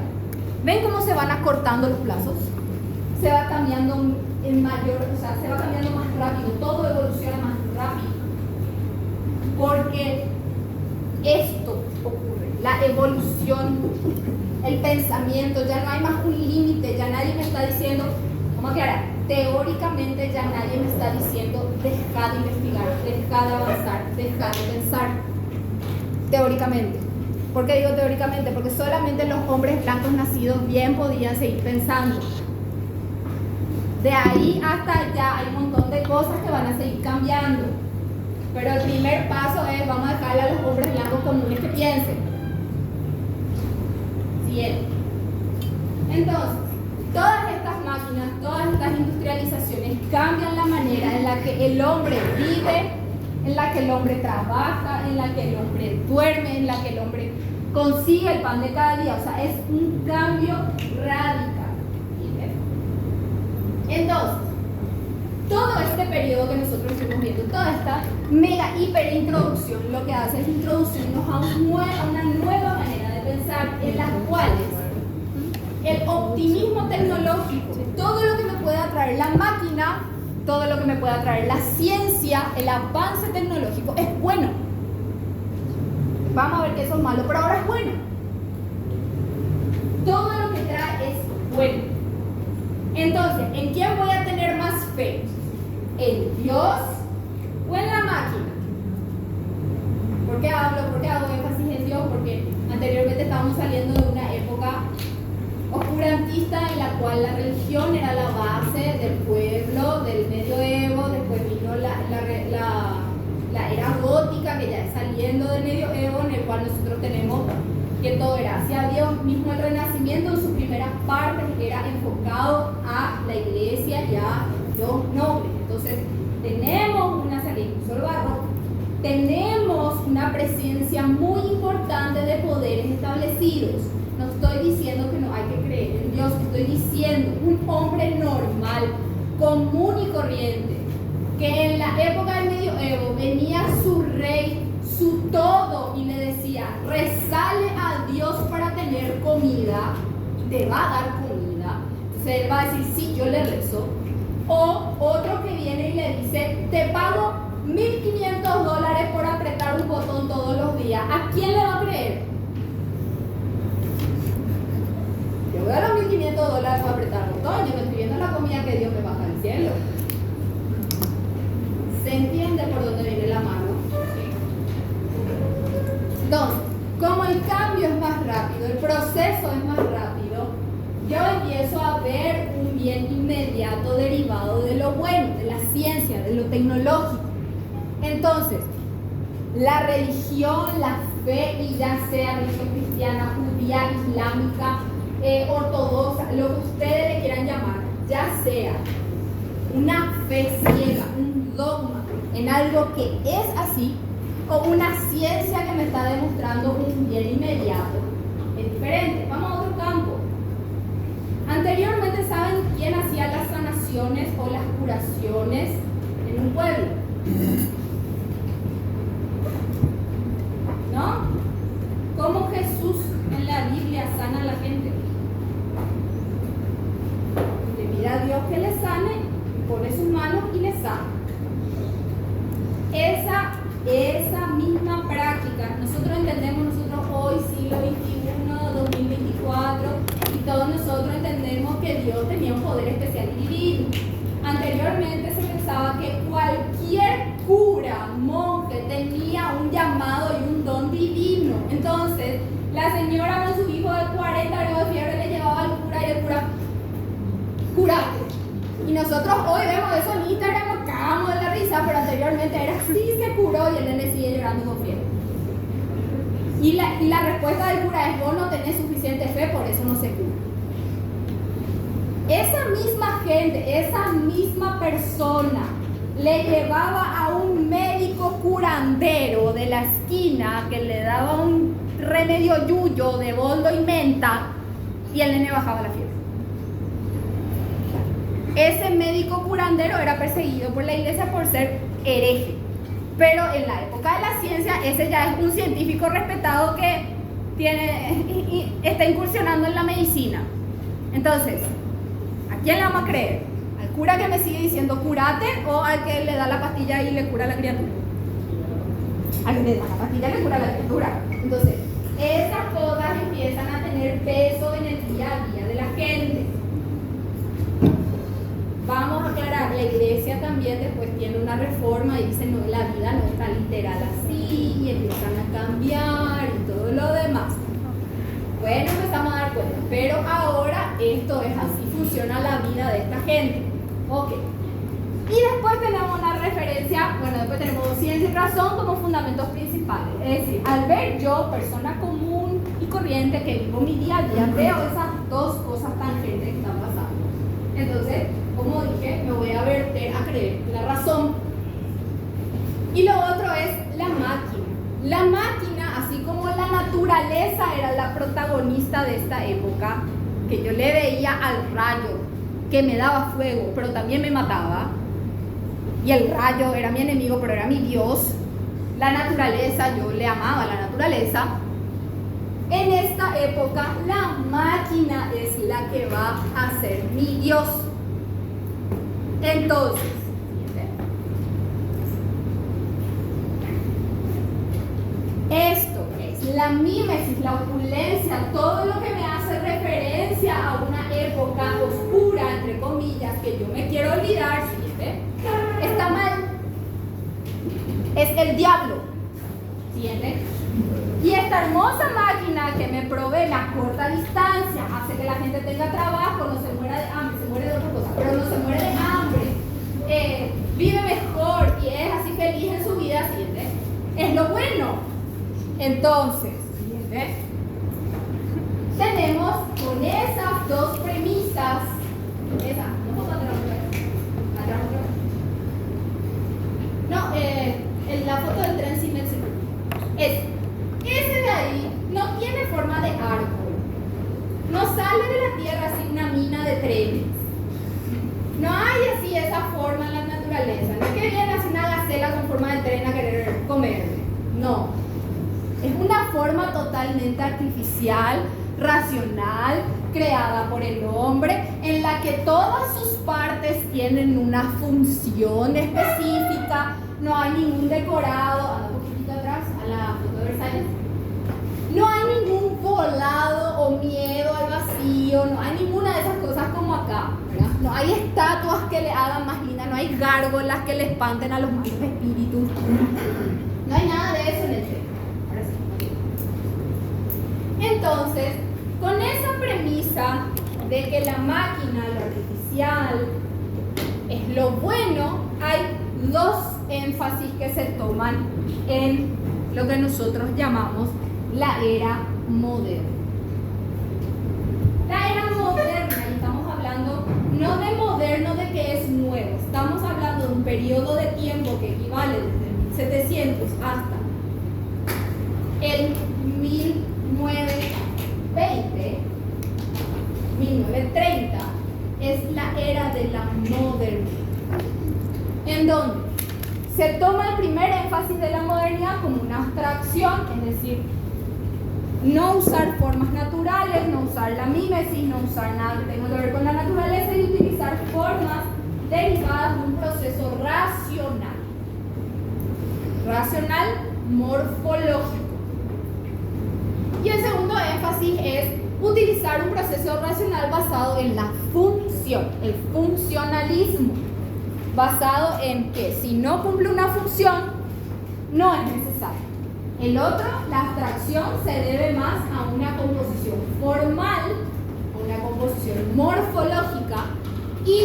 ¿Ven cómo se van acortando los plazos? Se va cambiando en mayor, o sea, se va cambiando más rápido, todo evoluciona más rápido. Porque esto ocurre, la evolución, el pensamiento, ya no hay más un límite, ya nadie me está diciendo, vamos a aclarar, teóricamente ya nadie me está diciendo deja de investigar, deja de avanzar, deja de pensar. Teóricamente. ¿Por qué digo teóricamente? Porque solamente los hombres blancos nacidos bien podían seguir pensando. De ahí hasta allá hay un montón de cosas que van a seguir cambiando. Pero el primer paso es, vamos a dejarle a los hombres blancos comunes que piensen. Bien. Entonces, todas estas máquinas, todas estas industrializaciones cambian la manera en la que el hombre vive, en la que el hombre trabaja, en la que el hombre duerme, en la que el hombre consigue el pan de cada día. O sea, es un cambio radical. ¿Bien? Entonces, todo este periodo que nosotros estamos viendo, toda esta mega hiper introducción, lo que hace es introducirnos a una nueva manera de pensar, en las cuales el optimismo tecnológico, todo lo que me pueda traer la máquina, todo lo que me pueda traer la ciencia, el avance tecnológico, es bueno. Vamos a ver que eso es malo, pero ahora es bueno. Todo lo que trae es bueno. Entonces, ¿en quién voy a tener más fe? ¿En Dios o en la máquina? ¿Por qué hago énfasis en Dios? Porque anteriormente estábamos saliendo de una época oscurantista en la cual la religión era la base del pueblo, del medioevo. Después vino la era gótica, que ya es saliendo del medioevo, en el cual nosotros tenemos que todo era hacia Dios. Mismo el Renacimiento en sus primeras partes era enfocado a la iglesia y a los nobles. Entonces tenemos una salida, incluso el barroco, tenemos una presencia muy importante de poderes establecidos. No estoy diciendo que no hay que creer en Dios, estoy diciendo un hombre normal, común y corriente, que en la época del medioevo venía su rey, su todo, y le decía, rezale a Dios para tener comida, y te va a dar comida. Entonces él va a decir, sí, yo le rezo. O otro que viene y le dice, te pago $1.500 por apretar un botón todos los días. ¿A quién le va a creer? Yo voy a los $1.500 para apretar el botón, yo me estoy viendo la comida que Dios me baja del cielo. ¿Se entiende por dónde viene la mano? Entonces, como el cambio es más rápido, el proceso es más rápido, yo empiezo a ver un bien inmediato derivado de lo bueno, de la ciencia, de lo tecnológico. Entonces, la religión, la fe, y ya sea religión cristiana, judía, islámica, ortodoxa, lo que ustedes le quieran llamar, ya sea una fe ciega, un dogma en algo que es así, o una ciencia que me está demostrando un bien inmediato, es diferente. Vamos a otro campo. Anteriormente, ¿saben quién hacía las sanaciones o las curaciones en un pueblo? ¿No? ¿Cómo Jesús en la Biblia sana a la gente? Le pide a Dios que le sane, pone sus manos y le sana. Esa misma práctica nosotros Dios tenía un poder especial y divino. Anteriormente se pensaba que cualquier cura, monje, tenía un llamado y un don divino. Entonces, la señora con su hijo de 40 grados de fiebre le llevaba al cura y el cura, curate. Y nosotros hoy vemos eso en Instagram, nos cagamos de la risa, pero anteriormente era sí se curó y el nene sigue llorando con fiebre. Y la respuesta del cura es: vos no tenés suficiente fe, por eso no se cura. Esa misma gente, esa misma persona le llevaba a un médico curandero de la esquina que le daba un remedio yuyo de boldo y menta y el nene bajaba la fiebre. Ese médico curandero era perseguido por la iglesia por ser hereje, pero en la época de la ciencia ese ya es un científico respetado que está incursionando en la medicina. Entonces, ¿a quién le vamos a creer? ¿Al cura que me sigue diciendo curate o al que le da la pastilla y le cura a la criatura? Al que le da la pastilla y le cura a la criatura. Entonces, esas cosas empiezan a tener peso en el día a día de la gente. Vamos a aclarar, la iglesia también después tiene una reforma y dice: no, la vida no está literal así, y empiezan a cambiar y todo lo demás. Bueno, empezamos a dar cuenta, pero ahora esto es así, funciona la vida de esta gente. Ok. Y después tenemos una referencia, bueno, después tenemos ciencia y razón como fundamentos principales. Es decir, al ver yo, persona común y corriente que vivo mi día a día, veo esas dos cosas tangentes que están pasando. Entonces, como dije, me voy a verter a creer la razón. Y lo otro es la máquina. La máquina, así como la naturaleza era la protagonista de esta época, que yo le veía al rayo que me daba fuego, pero también me mataba, y el rayo era mi enemigo, pero era mi Dios. La naturaleza, yo le amaba a la naturaleza. En esta época, la máquina es la que va a ser mi Dios. Entonces, esto es la mímesis, la opulencia, todo lo que me hace referencia a una época oscura, entre comillas, que yo me quiero olvidar, ¿sí? Está mal. Es el diablo, ¿entiendes? Y esta hermosa máquina que me provee la corta distancia, hace que la gente tenga trabajo, no se muera de hambre, se muere de otra cosa, pero no se muere de hambre, vive mejor y es así feliz en su vida, ¿entiendes? Es lo bueno. Entonces, ¿entiendes? Tenemos con esas dos premisas, la foto del tren sin el circuito. Ese de ahí no tiene forma de árbol, no sale de la tierra así una mina de trenes, no hay así esa forma en la naturaleza, no es que viene así una gacela con forma de tren a querer comerme, no, es una forma totalmente artificial, racional, creada por el hombre, en la que todas sus partes tienen una función específica. No hay ningún decorado, anda un poquitito atrás a la foto de Versalles. No hay ningún volado o miedo al vacío, no hay ninguna de esas cosas como acá, ¿verdad? No hay estatuas que le hagan más linda, no hay gárgolas que le espanten a los malos espíritus. No hay nada de eso en el cielo. Ahora sí. Entonces, con esa premisa de que la máquina, lo artificial, es lo bueno, hay dos énfasis que se toman en lo que nosotros llamamos la era moderna. La era moderna, y estamos hablando no de moderno de que es nuevo, estamos hablando de un periodo de tiempo que equivale desde 1700 hasta el 1920, 1930, es la era de la modernidad, en donde se toma el primer énfasis de la modernidad como una abstracción, es decir, no usar formas naturales, no usar la mímesis, no usar nada que tenga que ver con la naturaleza y utilizar formas derivadas de un proceso racional morfológico. Y el segundo énfasis es utilizar un proceso racional basado en la función. función, el funcionalismo, basado en que si no cumple una función, no es necesario. El otro, la abstracción, se debe más a una composición formal, a una composición morfológica, y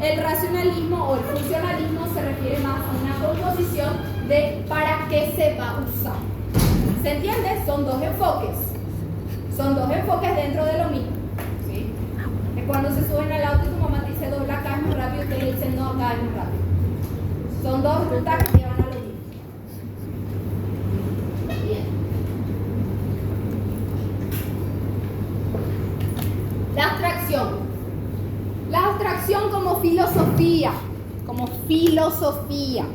el racionalismo o el funcionalismo se refiere más a una composición de para qué se va a usar. ¿Se entiende? Son dos enfoques. Son dos enfoques dentro de lo mismo. ¿Sí? Es cuando se suben al auto y tu mamá te dice dobla acá es más rápido, y ustedes dicen no, acá es más rápido. Son dos rutas que llevan a lo mismo. Bien. La abstracción. La abstracción como filosofía. Como filosofía.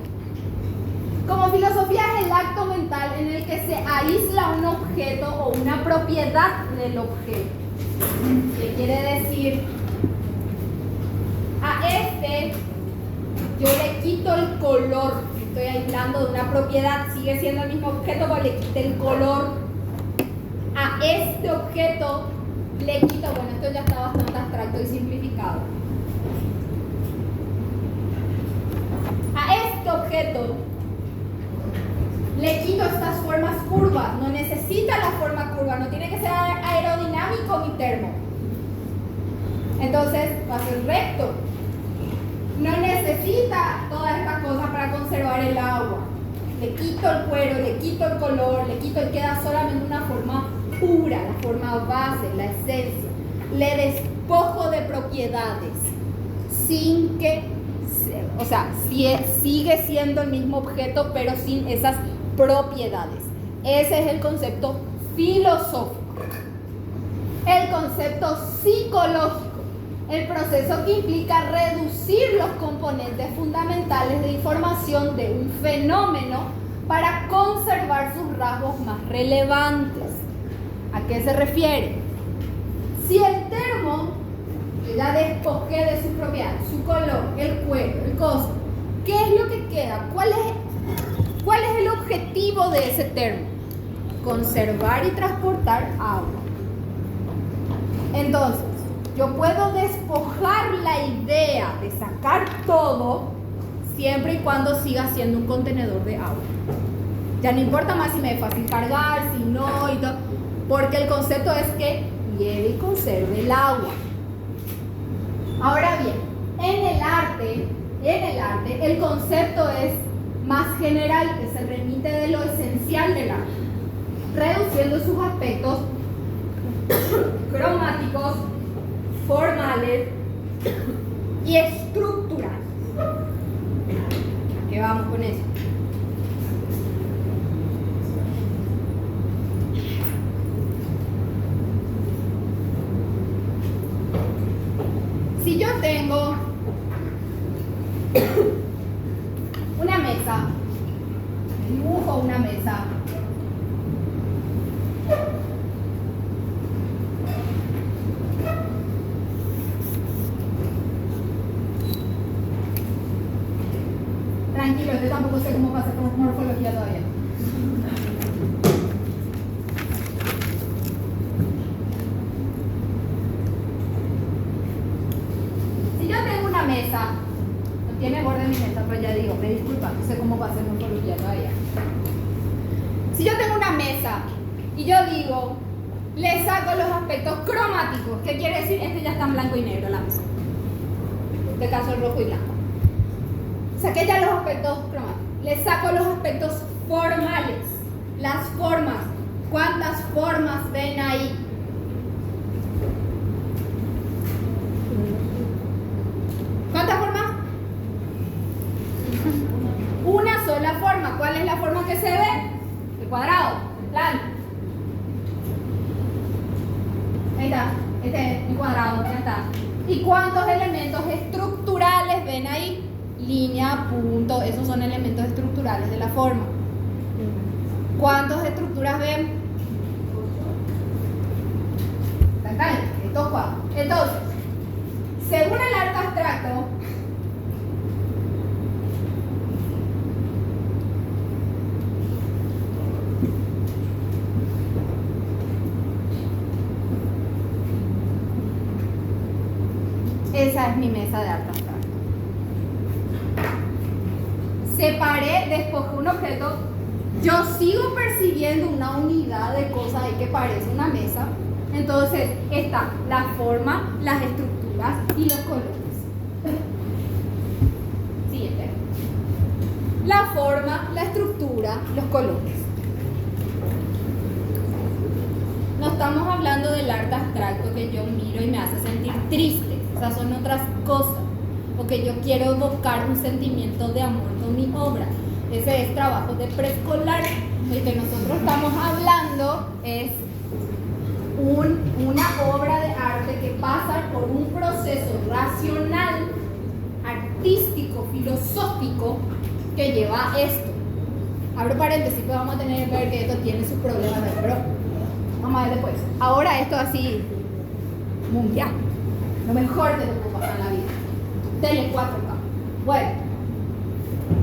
Como filosofía es el acto mental en el que se aísla un objeto o una propiedad del objeto. ¿Qué quiere decir? A este yo le quito el color. Estoy aislando de una propiedad, sigue siendo el mismo objeto, pero le quité el color. A este objeto le quito, bueno, esto ya está bastante abstracto y simplificado. A este objeto le quito estas formas curvas, no necesita la forma curva, no tiene que ser aerodinámico mi termo. Entonces va a ser recto. No necesita todas estas cosas para conservar el agua. Le quito el cuero, le quito el color, le quito y queda solamente una forma pura, la forma base, la esencia. Le despojo de propiedades sin que, o sea, sigue siendo el mismo objeto pero sin esas propiedades. Ese es el concepto filosófico. El concepto psicológico, el proceso que implica reducir los componentes fundamentales de información de un fenómeno para conservar sus rasgos más relevantes. ¿A qué se refiere? Si el termo, que ya despojé de sus propiedades, su color, el cuero, el coso, ¿qué es lo que queda? ¿Cuál es el objetivo de ese termo? Conservar y transportar agua. Entonces, yo puedo despojar la idea de sacar todo siempre y cuando siga siendo un contenedor de agua. Ya no importa más si me es fácil cargar, si no y todo, porque el concepto es que lleve y conserve el agua. Ahora bien, en el arte, el concepto es más general, que se remite de lo esencial del arte, reduciendo sus aspectos cromáticos, formales y estructurales. ¿Qué vamos con eso? Si yo tengo una mesa, dibujo una mesa, tranquilo, yo tampoco sé cómo pasa con morfología todavía. Si yo tengo una mesa, no tiene borde mi mesa, pues ya digo, me disculpa, no sé cómo pasa en morfología todavía. Si yo tengo una mesa y yo digo, le saco los aspectos cromáticos, ¿qué quiere decir? Este ya está en blanco y negro la mesa. En este caso el rojo y blanco. Saqué ya los aspectos cromáticos. Le saco los aspectos formales. Las formas. ¿Cuántas formas ven ahí? ¿Cuántas formas? Una sola forma. ¿Cuál es la forma que se ve? El cuadrado, el plano. Ahí está. Este es el cuadrado, ya está. ¿Y cuántos elementos estructurales ven ahí? Línea, punto, esos son elementos estructurales de la forma. ¿Cuántas estructuras ven? Acá, estos cuatro. Entonces, según el arte abstracto, Esa es mi mesa de arte abstracto. Separé, despojé un objeto. Yo sigo percibiendo una unidad de cosas ahí que parece una mesa. Entonces está la forma, las estructuras y los colores. Siguiente. La forma, la estructura, los colores. No estamos hablando del arte abstracto que yo miro y me hace sentir triste. O sea, son otras cosas. O que yo quiero evocar un sentimiento de amor con mi obra. Ese es trabajo de preescolar. El que nosotros estamos hablando es una obra de arte que pasa por un proceso racional, artístico, filosófico, que lleva a esto. Abro paréntesis, pues vamos a tener que ver que esto tiene sus problemas, pero vamos a ver después. Ahora esto así, mundial. Lo mejor que te puede pasar en la vida. Tele 4K. Bueno,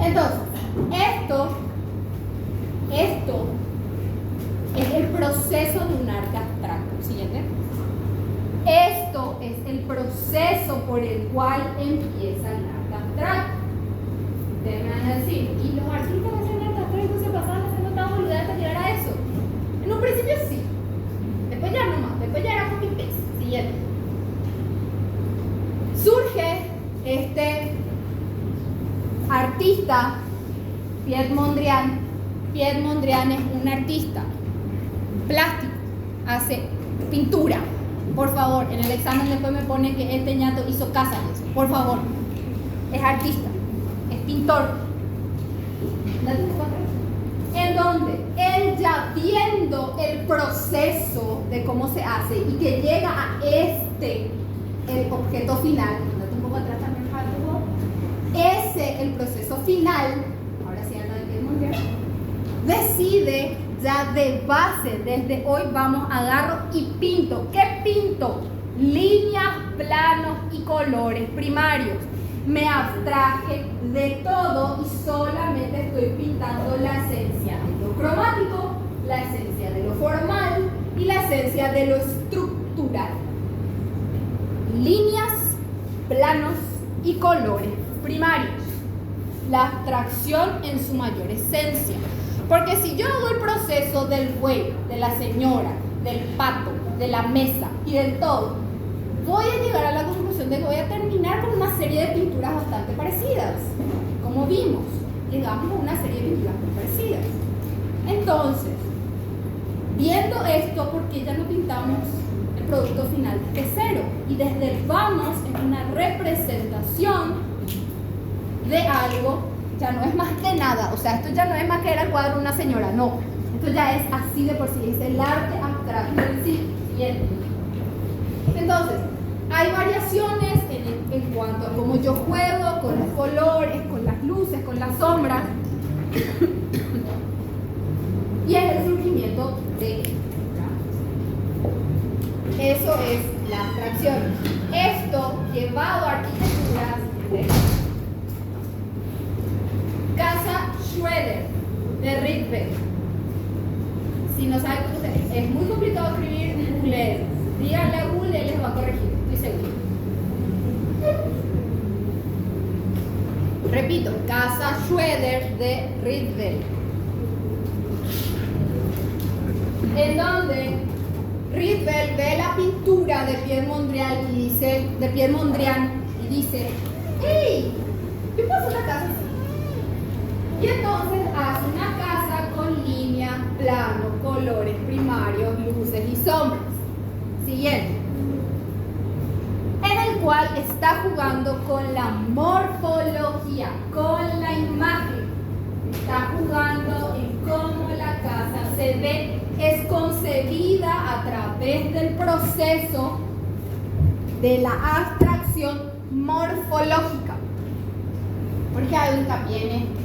entonces, esto es el proceso de un arte abstracto. Siguiente. Esto es el proceso por el cual empieza el arte abstracto. Ustedes me van a decir, ¿y los artistas que hacen arte abstracto se pasaban haciendo tan boludez hasta llegar a eso? En un principio sí. Después ya no más. Después ya era copy paste. Siguiente. Surge este artista, Piet Mondrian. Piet Mondrian es un artista plástico, hace pintura. Por favor, en el examen después me pone que este ñato hizo casas. Por favor, es artista, es pintor. En donde él ya viendo el proceso de cómo se hace y que llega a el objeto final, un poco atrás también, ese, el proceso final, ahora sí habla de Piet Mondrian, decide ya de base, desde hoy agarro y pinto. ¿Qué pinto? Líneas, planos y colores primarios. Me abstraje de todo y solamente estoy pintando la esencia de lo cromático, la esencia de lo formal y la esencia de lo estructural. Líneas, planos y colores primarios. La abstracción en su mayor esencia. Porque si yo hago el proceso del güey, de la señora, del pato, de la mesa y del todo, voy a llegar a la conclusión de que voy a terminar con una serie de pinturas bastante parecidas. Como vimos, llegamos a una serie de pinturas muy parecidas. Entonces, viendo esto, ¿por qué ya no pintamos el producto final desde cero? Y desde el vamos es una representación de algo, ya no es más que nada, o sea, esto ya no es más que era el cuadro de una señora, no, esto ya es así de por sí, es el arte abstracto en sí. Bien. Entonces, hay variaciones en cuanto a cómo yo juego con los colores, con las luces, con las sombras, y es el surgimiento de eso es la abstracción. Esto llevado a arquitecturas. Casa Schroeder de Rydberg. Si no saben cómo se dice, es muy complicado escribir, Google. Díganle a Google y él les va a corregir, estoy seguro. Repito, Casa Schroeder de Rydberg. En donde Rydberg ve la pintura de Piet Mondrian y dice, ¡hey! ¿Qué pasa en la casa así? Y entonces hace una casa con líneas, planos, colores primarios, luces y sombras. Siguiente. En el cual está jugando con la morfología, con la imagen. Está jugando en cómo la casa se ve. Es concebida a través del proceso de la abstracción morfológica. ¿Por qué hay hincapié en esto?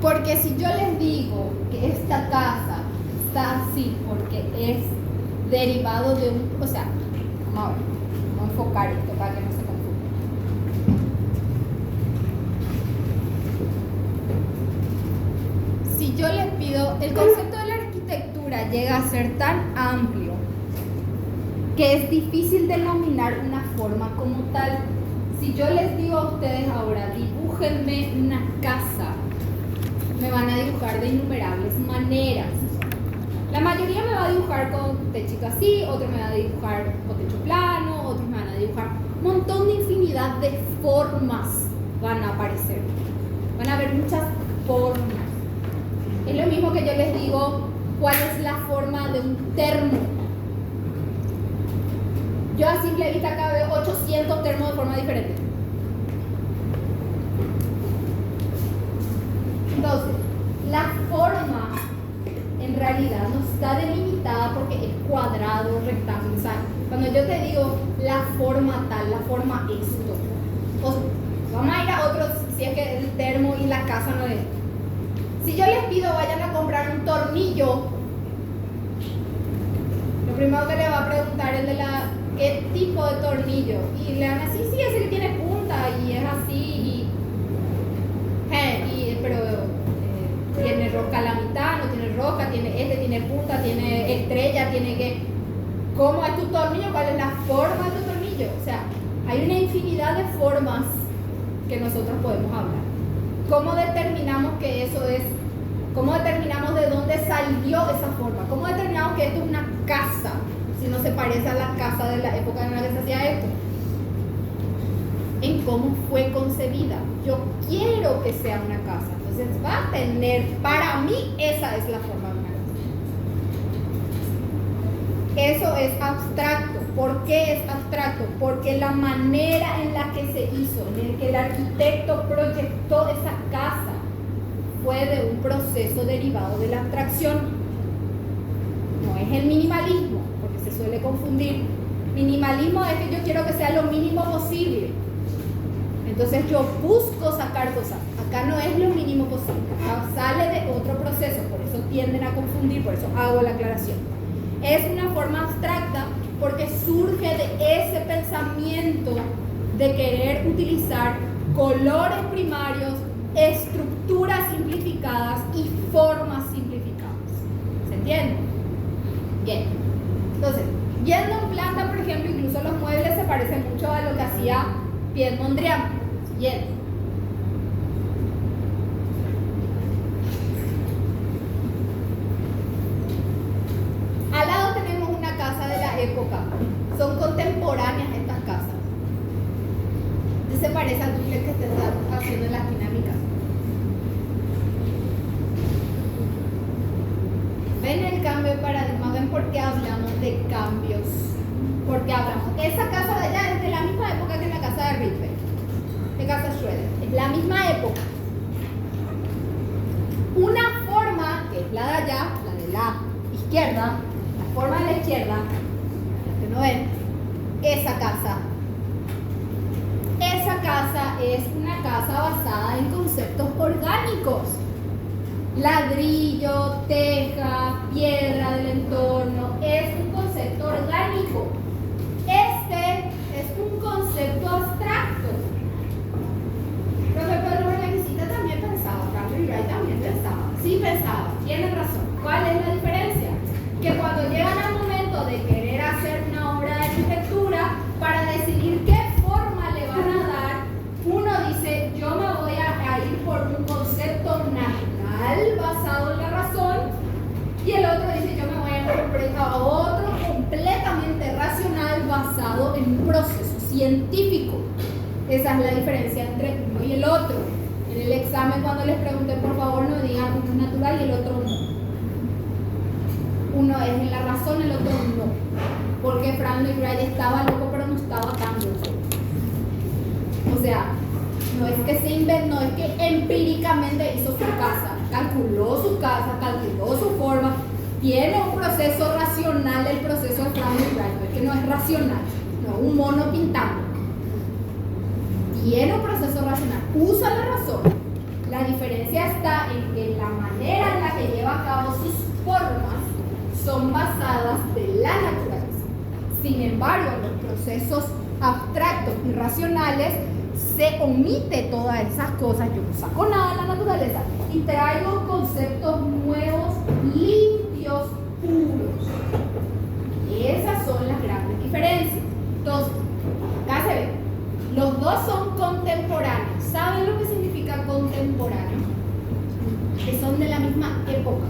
Porque si yo les digo que esta casa está así porque es derivado de un... O sea, vamos a enfocar esto para que no se confunda. Si yo les pido... El concepto de la arquitectura llega a ser tan amplio que es difícil denominar una forma como tal. Si yo les digo a ustedes ahora, dibújenme una casa, me van a dibujar de innumerables maneras. La mayoría me va a dibujar con techito así, otros me van a dibujar con techo plano, otros me van a dibujar un montón de infinidad de formas van a aparecer. Van a haber muchas formas. Es lo mismo que yo les digo, ¿cuál es la forma de un termo? Yo a simple vista acá veo 800 termos de forma diferente. Entonces, la forma en realidad no está delimitada porque es cuadrado, rectángulo. O sea, cuando yo te digo la forma tal, la forma esto, vamos a ir a otros, si es que el termo y la casa no es. Si yo les pido vayan a comprar un tornillo, lo primero que le va a preguntar es de qué tipo de tornillo. Y le van a decir, sí, ese que tiene punta y es así. Pero tiene rosca a la mitad, no tiene rosca, tiene punta, tiene estrella, tiene que. ¿Cómo es tu tornillo? ¿Cuál es la forma de tu tornillo? O sea, hay una infinidad de formas que nosotros podemos hablar. ¿Cómo determinamos que eso es? ¿Cómo determinamos de dónde salió esa forma? ¿Cómo determinamos que esto es una casa? Si no se parece a la casa de la época en la que se hacía esto. En cómo fue concebida. Yo quiero que sea una casa. Entonces va a tener, para mí, esa es la forma de una casa. Eso es abstracto. ¿Por qué es abstracto? Porque la manera en la que se hizo, en el que el arquitecto proyectó esa casa, fue de un proceso derivado de la abstracción. No es el minimalismo, porque se suele confundir. Minimalismo es que yo quiero que sea lo mínimo posible. Entonces yo busco sacar cosas. Acá no es lo mínimo posible. Acá sale de otro proceso, por eso tienden a confundir, por eso hago la aclaración. Es una forma abstracta porque surge de ese pensamiento de querer utilizar colores primarios, estructuras simplificadas y formas simplificadas. ¿Se entiende? Bien. Entonces, viendo en planta, por ejemplo, incluso los muebles se parecen mucho a lo que hacía Piet Mondrian. Bien. Al lado tenemos una casa de la época. Son contemporáneas estas casas. Se parece al duplex que te está haciendo en la esquina de mi casa. ¿Ven el cambio de paradigma? ¿Ven por qué hablamos de cambios? Porque hablamos, esa casa de allá es de la misma época que la casa de Rydberg, de casa Schroeder, es la misma época. Una forma, que es la de allá, la de la izquierda, la forma de la izquierda, la que no ven, esa casa es una casa basada en conceptos orgánicos. Ladrillo, teja, piedra del entorno, es un concepto orgánico. Este es un concepto abstracto. Profe Pedro Benevisita también pensaba, Carlos Wright también pensaba. Sí pensaba, tienen razón. ¿Cuál es la diferencia? Que cuando llegan al momento de querer hacer una obra de arquitectura, para decidir qué forma le van a dar, uno dice, yo me voy a ir por un concepto natural basado en la razón, y el otro dice, yo me voy a ir a otro completamente racional basado en un proceso científico. Esa es la diferencia entre uno y el otro. En el examen, cuando les pregunté, por favor no digan uno es natural y el otro no. Uno es en la razón, el otro no. Porque Frank Lloyd Wright estaba loco, pero no estaba tan loco. O sea, no es que se inventó, no es que empíricamente hizo su casa, calculó su casa, calculó su forma. Tiene un proceso racional el proceso de Frank Lloyd Wright, no es que no es racional, no es un mono pintando. Tiene un proceso racional, usa la razón. La diferencia está en que la manera en la que lleva a cabo sus formas son basadas de la naturaleza. Sin embargo, en los procesos abstractos y racionales se omite todas esas cosas. Yo no saco nada de la naturaleza y traigo conceptos nuevos, limpios, puros. Y esas son las grandes diferencias. Entonces, acá se ve, los dos son contemporáneos. ¿Saben lo que significa contemporáneo? Que son de la misma época,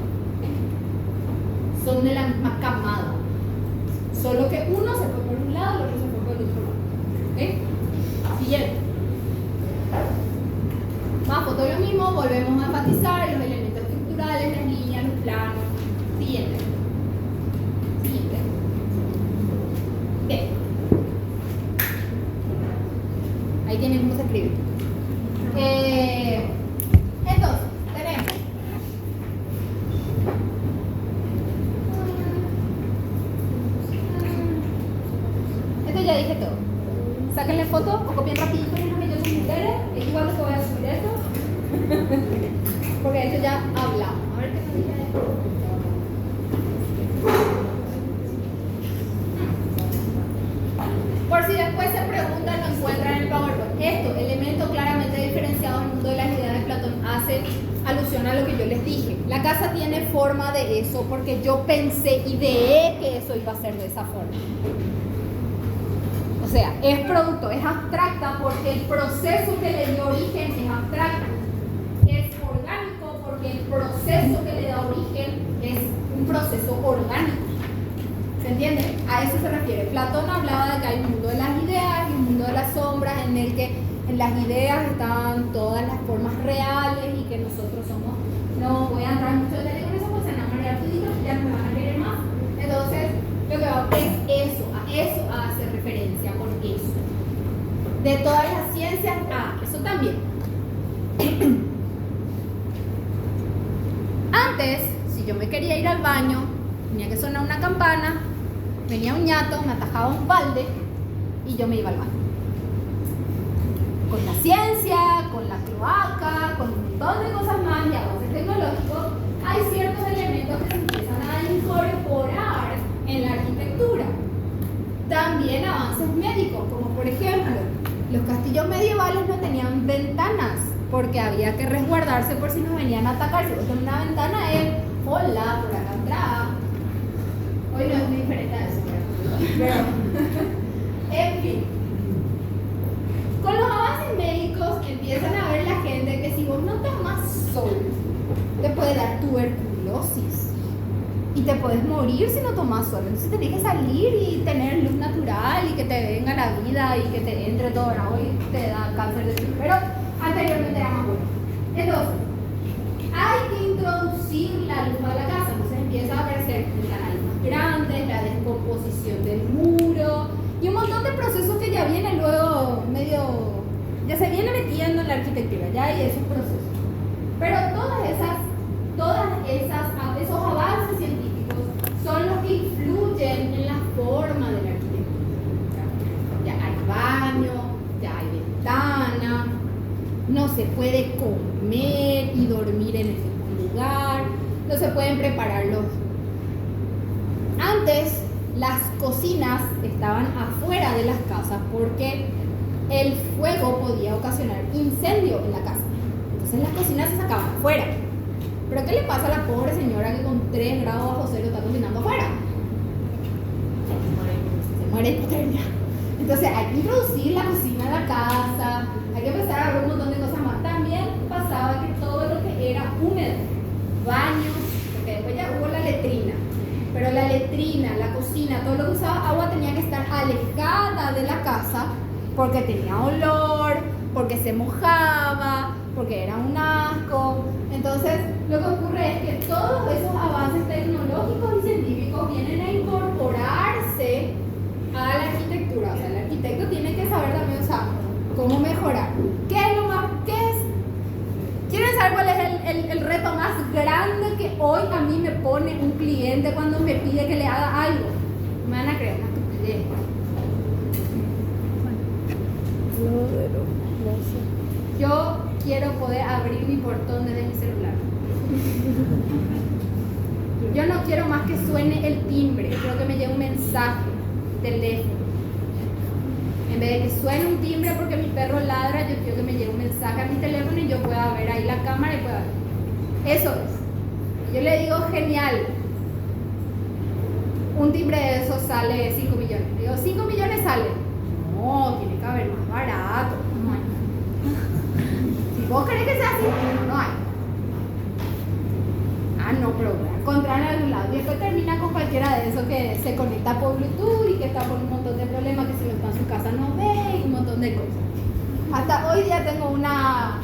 son de la misma camada, solo que uno se fue por un lado, el otro se fue por el otro lado. ¿Ok? Siguiente. Más foto de lo mismo, volvemos a enfatizar los elementos estructurales, las líneas, los planos. Siguiente. Siguiente. Bien. Ahí tienen cómo se escribe. Entonces, tenemos. Esto ya dije todo. Sáquenle foto o copien rapidito mientras yo soy mujeres. Es igual que voy a subir esto. Porque esto ya hablamos. A ver qué nos dice esto. Por si después se preguntan, lo encuentran en el PowerPoint. Esto, elemento claramente diferenciado del mundo de las ideas de Platón, hace alusión a lo que yo les dije. La casa tiene forma de eso porque yo pensé, ideé que eso iba a ser de esa forma. O sea, es producto, es abstracta porque el proceso que le dio origen es abstracto. Es orgánico porque el proceso que le da origen es un proceso orgánico. ¿Se entiende? A eso se refiere. Platón hablaba de que hay un mundo de las ideas y un mundo de las sombras en el que en las ideas están todas las formas reales y que nosotros somos. No voy a entrar en mucho detalle con eso, pues se van a marear tuditos, ya no me van a querer más. Entonces, lo que va es eso, a eso hace referencia con eso. De todas las ciencias, eso también. Antes, si yo me quería ir al baño, tenía que sonar una campana, venía un ñato, me atajaba un balde y yo me iba al baño. Con la ciencia, con la cloaca, con un montón de cosas más y avances tecnológicos, hay ciertos elementos que se empiezan a incorporar en la arquitectura. También avances médicos, como por ejemplo, los castillos medievales no tenían ventanas porque había que resguardarse por si nos venían a atacar. Si vos tenés una ventana es, hola, por acá atrás. Hoy no es muy diferente a eso, pero en fin. Con los avances médicos empiezan a ver la gente que si vos no tomas sol, te puede dar tuberculosis y te puedes morir si no tomas sol. Entonces tenés que salir y tener luz natural y que te venga la vida y que te entre todo. Hoy te da cáncer de piel, pero anteriormente era más bueno. Entonces, hay que introducir la luz a la casa. Entonces empieza a aparecer canales más grandes, la descomposición del muro y un montón de procesos que ya vienen luego medio, ya se viene metiendo en la arquitectura, ya hay esos procesos. Pero esos avances científicos son los que influyen en la forma de la arquitectura. Ya hay baño, ya hay ventana, no se puede comer y dormir en el mismo lugar, no se pueden preparar los. Antes las cocinas estaban afuera de las casas porque el fuego podía ocasionar incendio en la casa. Entonces las cocinas se sacaban afuera. ¿Pero qué le pasa a la pobre señora que con 3 grados bajo cero está cocinando afuera? Se muere de hipotermia. Entonces hay que introducir la cocina en la casa, hay que empezar a ver un montón de cosas más. También pasaba que todo lo que era húmedo, baños, porque después ya hubo la letrina, pero la letrina, la cocina, todo lo que usaba agua tenía que estar alejada de la casa porque tenía olor, porque se mojaba, porque era un asco. Entonces lo que ocurre es que todos esos avances tecnológicos y científicos vienen a incorporarse a la arquitectura. O sea, el arquitecto tiene que saber también, o sea, cómo mejorar. ¿Qué es lo más? ¿Quieren saber cuál es el reto más grande que hoy a mí me pone un cliente cuando me pide que le haga algo? Me van a creer una estupidez. Yo quiero poder abrir mi portón desde mi celular. Yo no quiero más que suene el timbre, quiero que me llegue un mensaje del teléfono. En vez de que suene un timbre porque mi perro ladra, yo quiero que me llegue un mensaje a mi teléfono y yo pueda ver ahí la cámara y pueda ver. Eso es. Yo le digo genial. un timbre de esos sale 5 millones. Digo, 5 millones sale. No, tiene que haber más barato. No hay. Si vos querés que sea así, no hay. Ah, no, pero voy a encontrar en algún lado. Y después termina con cualquiera de esos que se conecta por Bluetooth y que está con un montón de problemas, que si no está en su casa no ve y un montón de cosas. Hasta hoy día tengo una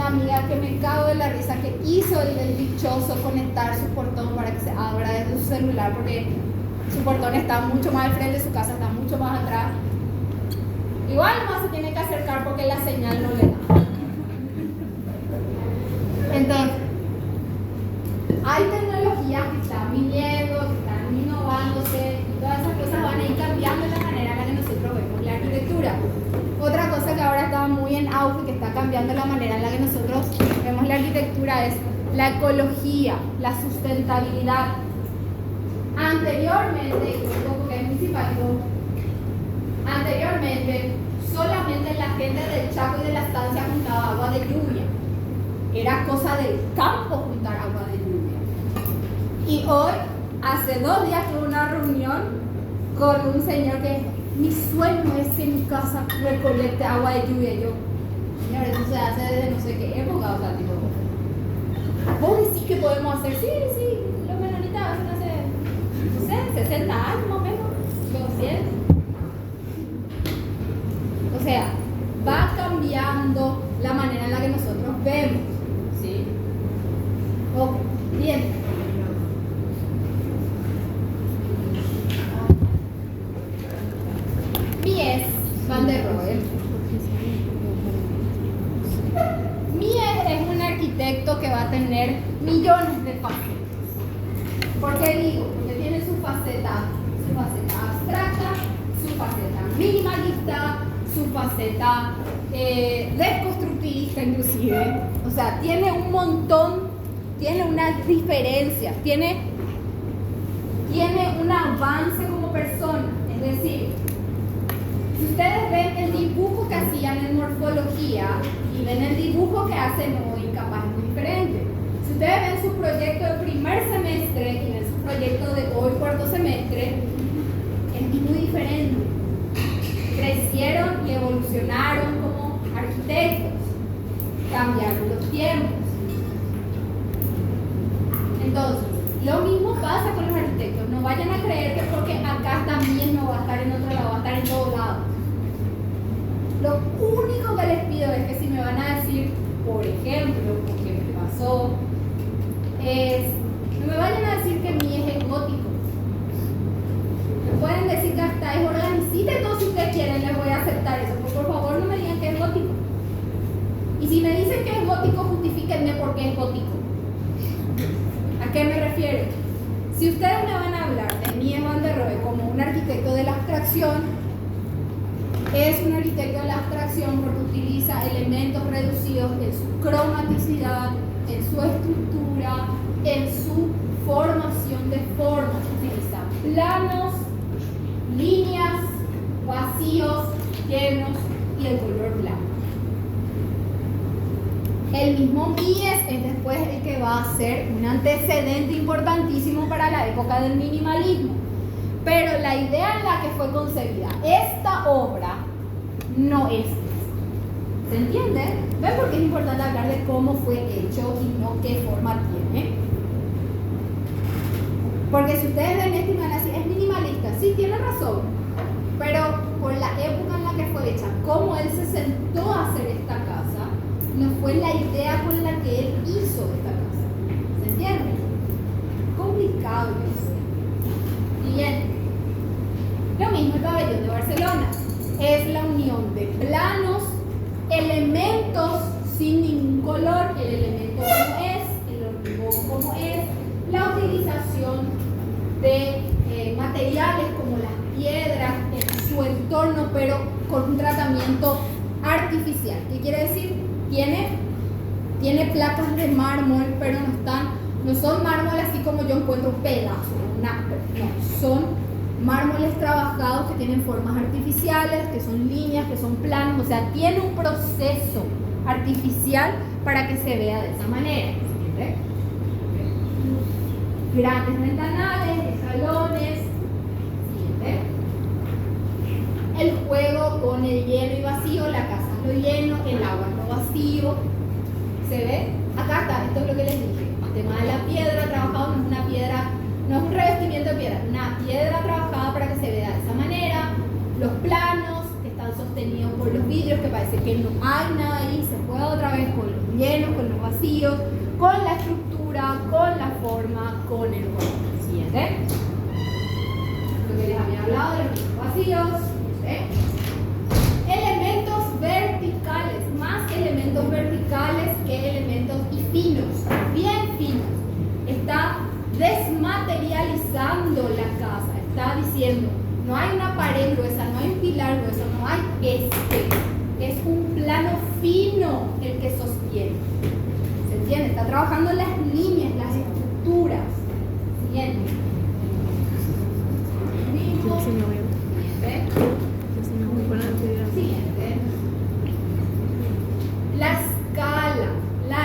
amiga que me cago de la risa, que hizo el dichoso conectar su portón para que se abra desde su celular, porque su portón está mucho más al frente, su casa está mucho más atrás. Igual nomás se tiene que acercar porque la señal no le da. Entonces, hay tecnologías que están viniendo, que están innovándose, y todas esas cosas van a ir cambiando la manera en la que nosotros vemos la arquitectura. Otra cosa que ahora está muy en auge, que está cambiando la manera en la que nosotros vemos la arquitectura, es la ecología, la sustentabilidad. Anteriormente, porque es municipalito, anteriormente solamente la gente del Chaco y de la estancia juntaba agua de lluvia. Era cosa del campo juntar agua de lluvia. Y hoy, hace 2 días, tuve una reunión con un señor que mi sueño es que mi casa recolecte agua de lluvia. Y yo, señor, eso se hace desde no sé qué época, o sea, tipo, ¿vos decís que podemos hacer? Sí, los menonitas hacen hace, no sé, 60 años más o menos, 200. O sea, va cambiando la manera en la que nosotros vemos, ¿sí? Ok, bien. Mies van der Rohe. Mies es un arquitecto que va a tener millones de facetas. ¿Por qué digo? Porque tiene su faceta abstracta, su faceta minimalista, su faceta desconstructivista inclusive. O sea, tiene un montón, tiene unas diferencias, tiene un avance como persona. Es decir, si ustedes ven el dibujo que hacían en morfología y ven el dibujo que hacen hoy, capaz es muy diferente. Si ustedes ven su proyecto de primer semestre y ven su proyecto de hoy cuarto semestre, es muy diferente. Crecieron y evolucionaron como arquitectos, cambiaron los tiempos. Entonces, lo mismo pasa con los arquitectos. No vayan a creer que porque acá también no va a estar en otro lado, va a estar en todos lados. Lo único que les pido es que si me van a decir, por ejemplo, porque me pasó, es, no me vayan a decir que Mies es gótico. Me pueden decir que hasta es organicita, entonces si ustedes quieren les voy a aceptar eso. Pero por favor no me digan que es gótico. Y si me dicen que es gótico, justifíquenme por qué es gótico. ¿A qué me refiero? Si ustedes me van a hablar de Mies van der Rohe como un arquitecto de la abstracción, es un arquitecto de la abstracción porque utiliza elementos reducidos en su cromaticidad, en su estructura, en su formación de formas. Utiliza planos, líneas, vacíos, llenos y el color blanco. El mismo Mies es después el que va a ser un antecedente importantísimo para la época del minimalismo. Pero la idea en la que fue concebida esta obra no es esta. ¿Se entiende? ¿Ven por qué es importante hablar de cómo fue hecho y no qué forma tiene? Porque si ustedes ven esto y me van a decir, es minimalista, sí, tiene razón. Pero por la época en la que fue hecha, cómo él se sentó a hacer esta casa, no fue la idea con la que él hizo esta casa. ¿Se entiende? Complicado eso. Bien. Lo mismo el pabellón de Barcelona. Es la unión de planos, elementos sin ningún color, el elemento como es, el hormigón como es, la utilización de materiales como las piedras en su entorno, pero con un tratamiento artificial. ¿Qué quiere decir? Tiene placas de mármol, pero no son mármol así como yo encuentro un pedazo, no, son mármoles trabajados que tienen formas artificiales, que son líneas, que son planos, o sea, tiene un proceso artificial para que se vea de esa manera. grandes ventanales, escalones. Siguiente. El juego con el lleno y vacío, la casa es lo lleno, el agua es lo vacío. ¿Se ve? Acá está, esto es lo que les dije. El tema de la piedra trabajada no es una piedra, no es un revestimiento de piedra, es una piedra trabajada para que se vea de esa manera. Los planos que están sostenidos por los vidrios, que parece que no hay nada ahí, se juega otra vez con los llenos, con los vacíos, con la estructura, con la forma, con el juego. Siguiente. Lo que les había hablado de los vacíos. Elementos verticales, más elementos verticales que elementos y finos, bien finos. Está desmaterializando la casa, está diciendo, no hay una pared gruesa, no hay un pilar grueso, no hay es un plano fino el que sostiene. ¿Se entiende? Está trabajando las líneas, las estructuras. Siguiente.